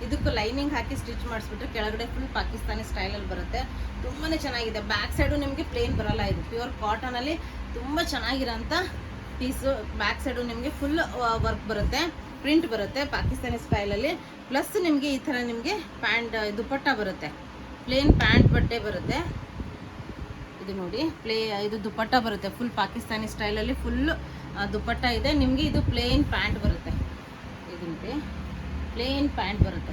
ಇದಕ್ಕೂ ಲೈನಿಂಗ್ ಹಾಕಿ ಸ್ಟಿಚ್ ಮಾಡಿಸ್ಬಿಟ್ರೆ ಕೆಳಗಡೆ ಫುಲ್ ಪಾಕಿಸ್ತಾನಿ ಸ್ಟೈಲಲ್ಲಿ ಬರುತ್ತೆ, ತುಂಬಾ ಚೆನ್ನಾಗಿದೆ. ಬ್ಯಾಕ್ ಸೈಡು ನಿಮಗೆ ಪ್ಲೇನ್ ಬರಲ್ಲ, ಇದು ಪ್ಯೂರ್ ಕಾಟನಲ್ಲಿ ತುಂಬ ಚೆನ್ನಾಗಿರೋಂಥ ಪೀಸು. ಬ್ಯಾಕ್ ಸೈಡು ನಿಮಗೆ ಫುಲ್ ವರ್ಕ್ ಬರುತ್ತೆ, ಪ್ರಿಂಟ್ ಬರುತ್ತೆ ಪಾಕಿಸ್ತಾನಿ ಸ್ಟೈಲಲ್ಲಿ. ಪ್ಲಸ್ ನಿಮಗೆ ಈ ಥರ ನಿಮಗೆ ಪ್ಯಾಂಟ್ ದುಪ್ಪಟ್ಟ ಬರುತ್ತೆ, ಪ್ಲೇನ್ ಪ್ಯಾಂಟ್ ಬಟ್ಟೆ ಬರುತ್ತೆ. ಇದು ನೋಡಿ ಇದು ದುಪ್ಪಟ್ಟ ಬರುತ್ತೆ, ಫುಲ್ ಪಾಕಿಸ್ತಾನಿ ಸ್ಟೈಲಲ್ಲಿ ಫುಲ್ ದುಪ್ಪಟ್ಟ ಇದೆ ನಿಮಗೆ. ಇದು ಪ್ಲೇನ್ ಪ್ಯಾಂಟ್ ಬರುತ್ತೆ, ಇದು ನೋಡಿ ಪ್ಲೇನ್ ಪ್ಯಾಂಟ್ ಬರುತ್ತೆ,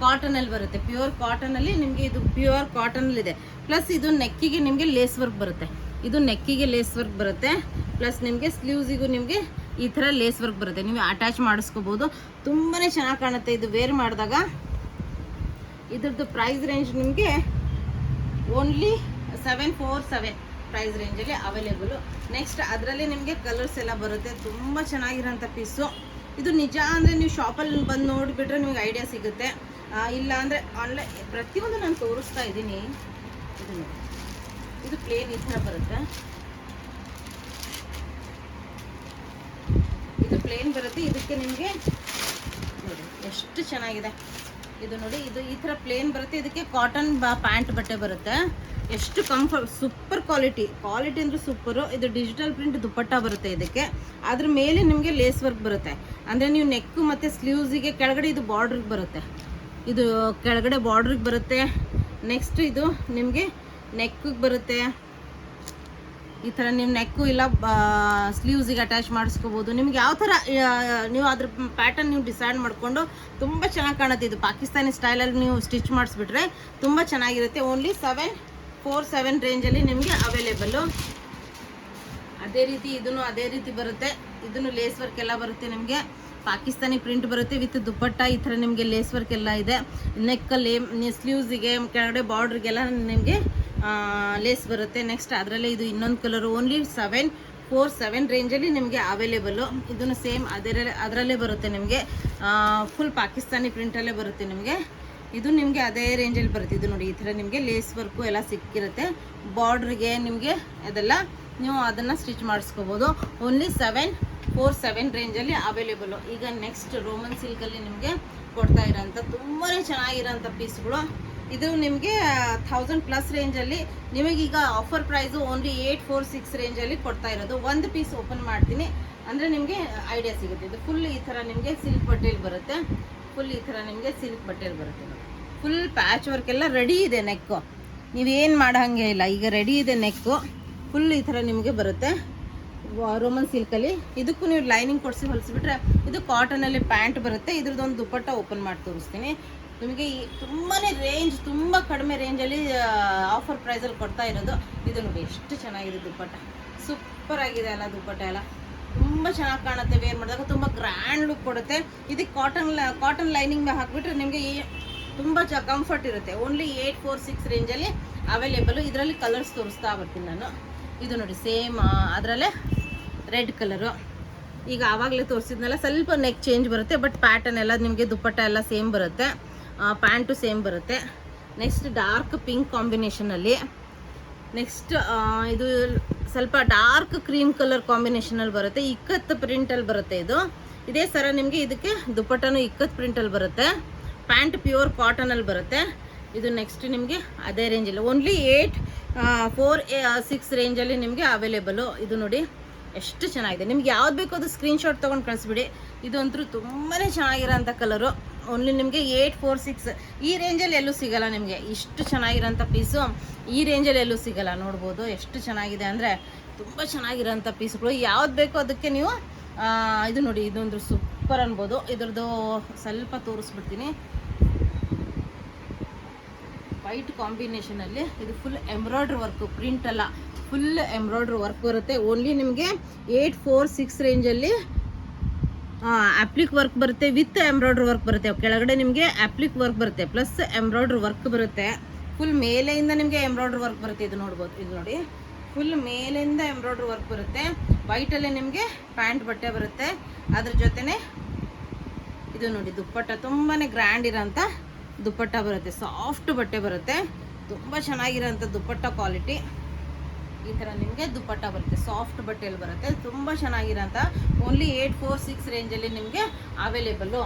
ಕಾಟನಲ್ಲಿ ಬರುತ್ತೆ, ಪ್ಯೂರ್ ಕಾಟನಲ್ಲಿ ನಿಮಗೆ. ಇದು ಪ್ಯೂರ್ ಕಾಟನಲ್ಲಿದೆ. ಪ್ಲಸ್ ಇದು ನೆಕ್ಕಿಗೆ ನಿಮಗೆ ಲೇಸ್ ವರ್ಕ್ ಬರುತ್ತೆ, ಇದು ನೆಕ್ಕಿಗೆ ಲೇಸ್ ವರ್ಕ್ ಬರುತ್ತೆ. ಪ್ಲಸ್ ನಿಮಗೆ ಸ್ಲೀವ್ಸಿಗೂ ನಿಮಗೆ ಈ ಥರ ಲೇಸ್ ವರ್ಕ್ ಬರುತ್ತೆ, ನೀವು ಅಟ್ಯಾಚ್ ಮಾಡಿಸ್ಕೋಬೋದು. ತುಂಬಾ ಚೆನ್ನಾಗಿ ಕಾಣುತ್ತೆ ಇದು ವೇರ್ ಮಾಡಿದಾಗ. ಇದ್ರದ್ದು ಪ್ರೈಸ್ ರೇಂಜ್ ನಿಮಗೆ ಓನ್ಲಿ 747 ಪ್ರೈಸ್ ರೇಂಜಲ್ಲಿ ಅವೈಲೇಬಲು. ನೆಕ್ಸ್ಟ್ ಅದರಲ್ಲಿ ನಿಮಗೆ ಕಲರ್ಸ್ ಎಲ್ಲ ಬರುತ್ತೆ, ತುಂಬ ಚೆನ್ನಾಗಿರೋಂಥ ಪೀಸು. ಇದು ನಿಜ ಅಂದರೆ ನೀವು ಶಾಪಲ್ಲಿ ಬಂದು ನೋಡಿಬಿಟ್ರೆ ನಿಮಗೆ ಐಡಿಯಾ ಸಿಗುತ್ತೆ, ಇಲ್ಲ ಅಂದರೆ ಆನ್ಲೈನ್ ಪ್ರತಿಯೊಂದು ನಾನು ತೋರಿಸ್ತಾ ಇದ್ದೀನಿ. ಇದು ನೋಡಿ ಇದು ಪ್ಲೇನ್ ಈ ಥರ ಬರುತ್ತೆ, ಇದು ಪ್ಲೇನ್ ಬರುತ್ತೆ. ಇದಕ್ಕೆ ನಿಮಗೆ ನೋಡಿ ಎಷ್ಟು ಚೆನ್ನಾಗಿದೆ. ಇದು ನೋಡಿ ಇದು ಈ ಥರ ಪ್ಲೇನ್ ಬರುತ್ತೆ, ಇದಕ್ಕೆ ಕಾಟನ್ ಪ್ಯಾಂಟ್ ಬಟ್ಟೆ ಬರುತ್ತೆ. ಎಷ್ಟು ಸೂಪರ್ ಕ್ವಾಲಿಟಿ ಅಂದರೆ ಸೂಪರು. ಇದು ಡಿಜಿಟಲ್ ಪ್ರಿಂಟ್ ದುಪ್ಪಟ್ಟ ಬರುತ್ತೆ ಇದಕ್ಕೆ. ಅದ್ರ ಮೇಲೆ ನಿಮಗೆ ಲೇಸ್ ವರ್ಕ್ ಬರುತ್ತೆ, ಅಂದರೆ ನೀವು ನೆಕ್ಕು ಮತ್ತು ಸ್ಲೀವ್ಸಿಗೆ ಕೆಳಗಡೆ ಇದು ಬಾರ್ಡ್ರಿಗೆ ಬರುತ್ತೆ, ಇದು ಕೆಳಗಡೆ ಬಾರ್ಡ್ರಿಗೆ ಬರುತ್ತೆ. ನೆಕ್ಸ್ಟ್ ಇದು ನಿಮಗೆ ನೆಕ್ಕಿಗೆ ಬರುತ್ತೆ, ಈ ಥರ ನೀವು ನೆಕ್ಕು ಇಲ್ಲ ಸ್ಲೀವ್ಸಿಗೆ ಅಟ್ಯಾಚ್ ಮಾಡಿಸ್ಕೋಬೋದು. ನಿಮ್ಗೆ ಯಾವ ಥರ ನೀವು ಅದ್ರ ಪ್ಯಾಟರ್ನ್ ನೀವು ಡಿಸೈಡ್ ಮಾಡಿಕೊಂಡು ತುಂಬ ಚೆನ್ನಾಗಿ ಕಾಣುತ್ತೆ. ಇದು ಪಾಕಿಸ್ತಾನಿ ಸ್ಟೈಲಲ್ಲಿ ನೀವು ಸ್ಟಿಚ್ ಮಾಡಿಸ್ಬಿಟ್ರೆ ತುಂಬ ಚೆನ್ನಾಗಿರುತ್ತೆ. ಓನ್ಲಿ 747 ರೇಂಜಲ್ಲಿ ನಿಮಗೆ ಅವೈಲೇಬಲ್ಲು. ಅದೇ ರೀತಿ ಇದನ್ನು ಅದೇ ರೀತಿ ಬರುತ್ತೆ, ಇದನ್ನು ಲೇಸ್ ವರ್ಕ್ ಎಲ್ಲ ಬರುತ್ತೆ ನಿಮಗೆ. ಪಾಕಿಸ್ತಾನಿ ಪ್ರಿಂಟ್ ಬರುತ್ತೆ ವಿತ್ ದುಪ್ಪಟ್ಟ. ಈ ಥರ ನಿಮಗೆ ಲೇಸ್ ವರ್ಕ್ ಎಲ್ಲ ಇದೆ. ನೆಕ್ಕಲ್ಲಿ ಸ್ಲೀವ್ಸಿಗೆ ಕೆಳಗಡೆ ಬಾರ್ಡ್ರಿಗೆಲ್ಲ ನಿಮಗೆ ಲೇಸ್ ಬರುತ್ತೆ. ನೆಕ್ಸ್ಟ್ ಅದರಲ್ಲೇ ಇದು ಇನ್ನೊಂದು ಕಲರು ಓನ್ಲಿ 747 ರೇಂಜಲ್ಲಿ ನಿಮಗೆ ಅವೈಲೇಬಲು. ಇದನ್ನು ಸೇಮ್ ಅದರಲ್ಲೇ ಬರುತ್ತೆ ನಿಮಗೆ. ಫುಲ್ ಪಾಕಿಸ್ತಾನಿ ಪ್ರಿಂಟಲ್ಲೇ ಬರುತ್ತೆ ನಿಮಗೆ. ಇದು ನಿಮಗೆ ಅದೇ ರೇಂಜಲ್ಲಿ ಬರುತ್ತೆ. ಇದು ನೋಡಿ ಈ ಥರ ನಿಮಗೆ ಲೇಸ್ ವರ್ಕು ಎಲ್ಲ ಸಿಕ್ಕಿರುತ್ತೆ. ಬಾರ್ಡ್ರಿಗೆ ನಿಮಗೆ ಅದೆಲ್ಲ ನೀವು ಅದನ್ನು ಸ್ಟಿಚ್ ಮಾಡಿಸ್ಕೋಬೋದು. ಓನ್ಲಿ 747 ರೇಂಜಲ್ಲಿ ಅವೈಲೇಬಲು. ಈಗ ನೆಕ್ಸ್ಟ್ ರೋಮನ್ ಸಿಲ್ಕಲ್ಲಿ ನಿಮಗೆ ಕೊಡ್ತಾ ಇರೋಂಥ ತುಂಬಾ ಚೆನ್ನಾಗಿರೋಂಥ ಪೀಸ್ಗಳು. ಇದು ನಿಮಗೆ 1000+ ರೇಂಜಲ್ಲಿ ನಿಮಗೀಗ ಆಫರ್ ಪ್ರೈಸು ಓನ್ಲಿ 846 ರೇಂಜಲ್ಲಿ ಕೊಡ್ತಾ ಇರೋದು. ಒಂದು ಪೀಸ್ ಓಪನ್ ಮಾಡ್ತೀನಿ ಅಂದರೆ ನಿಮಗೆ ಐಡಿಯಾ ಸಿಗುತ್ತೆ. ಇದು ಫುಲ್ ಈ ಥರ ನಿಮಗೆ ಸಿಲ್ಕ್ ಬಟ್ಟೆಯಲ್ಲಿ ಬರುತ್ತೆ. ಫುಲ್ ಈ ಥರ ನಿಮಗೆ ಸಿಲ್ಕ್ ಬಟ್ಟೆಯಲ್ಲಿ ಬರುತ್ತೆ. ಫುಲ್ ಪ್ಯಾಚ್ ವರ್ಕ್ ಎಲ್ಲ ರೆಡಿ ಇದೆ. ನೆಕ್ಕು ನೀವೇನು ಮಾಡೋ ಹಾಗೆ ಇಲ್ಲ, ಈಗ ರೆಡಿ ಇದೆ ನೆಕ್ಕು. ಫುಲ್ ಈ ಥರ ನಿಮಗೆ ಬರುತ್ತೆ ರೋಮನ್ ಸಿಲ್ಕಲ್ಲಿ. ಇದಕ್ಕೂ ನೀವು ಲೈನಿಂಗ್ ಕೊಡಿಸಿ ಹೊಲಿಸ್ಬಿಟ್ರೆ ಇದು ಕಾಟನಲ್ಲಿ ಪ್ಯಾಂಟ್ ಬರುತ್ತೆ. ಇದ್ರದ್ದೊಂದು ದುಪ್ಪಟ್ಟ ಓಪನ್ ಮಾಡಿ ತೋರಿಸ್ತೀನಿ ನಿಮಗೆ. ತುಂಬಾ ರೇಂಜ್, ತುಂಬ ಕಡಿಮೆ ರೇಂಜಲ್ಲಿ ಆಫರ್ ಪ್ರೈಸಲ್ಲಿ ಕೊಡ್ತಾ ಇರೋದು. ಇದು ನೋಡಿ ಎಷ್ಟು ಚೆನ್ನಾಗಿದೆ ದುಪ್ಪಟ್ಟ, ಸೂಪರ್ ಆಗಿದೆ ಅಲ್ಲ ದುಪ್ಪಟ್ಟ ಎಲ್ಲ. ತುಂಬ ಚೆನ್ನಾಗಿ ಕಾಣುತ್ತೆ ವೇರ್ ಮಾಡಿದಾಗ, ತುಂಬ ಗ್ರ್ಯಾಂಡ್ ಲುಕ್ ಕೊಡುತ್ತೆ. ಇದಕ್ಕೆ ಕಾಟನ್ ಲೈನಿಂಗ್ ಹಾಕಿಬಿಟ್ರೆ ನಿಮಗೆ ತುಂಬ ಕಂಫರ್ಟ್ ಇರುತ್ತೆ. ಓನ್ಲಿ 846 ರೇಂಜಲ್ಲಿ ಅವೈಲೇಬಲು. ಇದರಲ್ಲಿ ಕಲರ್ಸ್ ತೋರಿಸ್ತಾ ಬರ್ತೀನಿ ನಾನು. ಇದು ನೋಡಿ ಸೇಮ್ ಅದರಲ್ಲೇ ರೆಡ್ ಕಲರು. ಈಗ ಆವಾಗಲೇ ತೋರಿಸಿದ್ನಲ್ಲ, ಸ್ವಲ್ಪ ನೆಕ್ ಚೇಂಜ್ ಬರುತ್ತೆ, ಬಟ್ ಪ್ಯಾಟರ್ನ್ ಎಲ್ಲ ನಿಮಗೆ ದುಪ್ಪಟ್ಟ ಎಲ್ಲ ಸೇಮ್ ಬರುತ್ತೆ, ಪ್ಯಾಂಟು ಸೇಮ್ ಬರುತ್ತೆ. ನೆಕ್ಸ್ಟ್ ಡಾರ್ಕ್ ಪಿಂಕ್ ಕಾಂಬಿನೇಷನಲ್ಲಿ. ನೆಕ್ಸ್ಟ್ ಇದು ಸ್ವಲ್ಪ ಡಾರ್ಕ್ ಕ್ರೀಮ್ ಕಲರ್ ಕಾಂಬಿನೇಷನಲ್ಲಿ ಬರುತ್ತೆ. ಇಕ್ಕತ್ ಪ್ರಿಂಟಲ್ಲಿ ಬರುತ್ತೆ ಇದು. ಇದೇ ಥರ ನಿಮಗೆ ಇದಕ್ಕೆ ದುಪ್ಪಟ್ಟನೂ ಇಕ್ಕತ್ ಪ್ರಿಂಟಲ್ಲಿ ಬರುತ್ತೆ. ಪ್ಯಾಂಟ್ ಪ್ಯೂರ್ ಕಾಟನಲ್ಲಿ ಬರುತ್ತೆ. ಇದು ನೆಕ್ಸ್ಟ್ ನಿಮಗೆ ಅದೇ ರೇಂಜಲ್ಲಿ ಓನ್ಲಿ 846 ರೇಂಜಲ್ಲಿ ನಿಮಗೆ ಅವೈಲೇಬಲು. ಇದು ನೋಡಿ ಎಷ್ಟು ಚೆನ್ನಾಗಿದೆ. ನಿಮ್ಗೆ ಯಾವ್ದು ಬೇಕೋ ಅದು ಸ್ಕ್ರೀನ್ಶಾಟ್ ತೊಗೊಂಡು ಕಳಿಸ್ಬಿಡಿ. ಇದು ಅಂತೂ ತುಂಬಾ ಚೆನ್ನಾಗಿರೋಂಥ ಕಲರು. ಓನ್ಲಿ ನಿಮಗೆ 846 ಈ ರೇಂಜಲ್ಲಿ ಎಲ್ಲೂ ಸಿಗಲ್ಲ ನಿಮಗೆ. ಇಷ್ಟು ಚೆನ್ನಾಗಿರೋಂಥ ಪೀಸು ಈ ರೇಂಜಲ್ಲಿ ಎಲ್ಲೂ ಸಿಗಲ್ಲ. ನೋಡ್ಬೋದು ಎಷ್ಟು ಚೆನ್ನಾಗಿದೆ ಅಂದರೆ ತುಂಬ ಚೆನ್ನಾಗಿರೋಂಥ ಪೀಸ್ಗಳು. ಯಾವ್ದು ಬೇಕೋ ಅದಕ್ಕೆ ನೀವು ಇದು ನೋಡಿ, ಇದೊಂದು ಸೂಪರ್ ಅನ್ಬೋದು. ಇದ್ರದ್ದು ಸ್ವಲ್ಪ ತೋರಿಸ್ಬಿಡ್ತೀನಿ. ವೈಟ್ ಕಾಂಬಿನೇಷನಲ್ಲಿ ಇದು ಫುಲ್ ಎಂಬ್ರಾಯ್ಡ್ರಿ ವರ್ಕು, ಪ್ರಿಂಟ್ ಅಲ್ಲ, ಫುಲ್ ಎಂಬ್ರಾಯ್ಡ್ರಿ ವರ್ಕ್ ಬರುತ್ತೆ. ಓನ್ಲಿ ನಿಮಗೆ 846 ರೇಂಜಲ್ಲಿ ಅಪ್ಲಿಕ್ ವರ್ಕ್ ಬರುತ್ತೆ ವಿತ್ ಎಂಬ್ರಾಯ್ಡ್ರಿ ವರ್ಕ್ ಬರುತ್ತೆ. ಕೆಳಗಡೆ ನಿಮಗೆ ಅಪ್ಲಿಕ್ ವರ್ಕ್ ಬರುತ್ತೆ ಪ್ಲಸ್ ಎಂಬ್ರಾಯ್ಡ್ರಿ ವರ್ಕ್ ಬರುತ್ತೆ. ಫುಲ್ ಮೇಲೆಯಿಂದ ನಿಮಗೆ ಎಂಬ್ರಾಯ್ಡ್ರಿ ವರ್ಕ್ ಬರುತ್ತೆ. ಇದು ನೋಡ್ಬೋದು, ಇದು ನೋಡಿ ಫುಲ್ ಮೇಲಿಂದ ಎಂಬ್ರಾಯ್ಡ್ರಿ ವರ್ಕ್ ಬರುತ್ತೆ. ವೈಟಲ್ಲೇ ನಿಮಗೆ ಪ್ಯಾಂಟ್ ಬಟ್ಟೆ ಬರುತ್ತೆ. ಅದ್ರ ಜೊತೆನೆ ಇದು ನೋಡಿ ದುಪ್ಪಟ್ಟ, ತುಂಬಾ ಗ್ರ್ಯಾಂಡ್ ಇರೋಂಥ ದುಪ್ಪಟ್ಟ ಬರುತ್ತೆ. ಸಾಫ್ಟ್ ಬಟ್ಟೆ ಬರುತ್ತೆ, ತುಂಬ ಚೆನ್ನಾಗಿರೋಂಥ ದುಪ್ಪಟ್ಟ ಕ್ವಾಲಿಟಿ. ಈ ಥರ ನಿಮಗೆ ದುಪ್ಪಟ್ಟ ಬರುತ್ತೆ, ಸಾಫ್ಟ್ ಬಟ್ಟೆಯಲ್ಲಿ ಬರುತ್ತೆ, ತುಂಬ ಚೆನ್ನಾಗಿರೋಂಥ ಓನ್ಲಿ 846 ರೇಂಜಲ್ಲಿ ನಿಮಗೆ ಅವೈಲೇಬಲ್ಲು.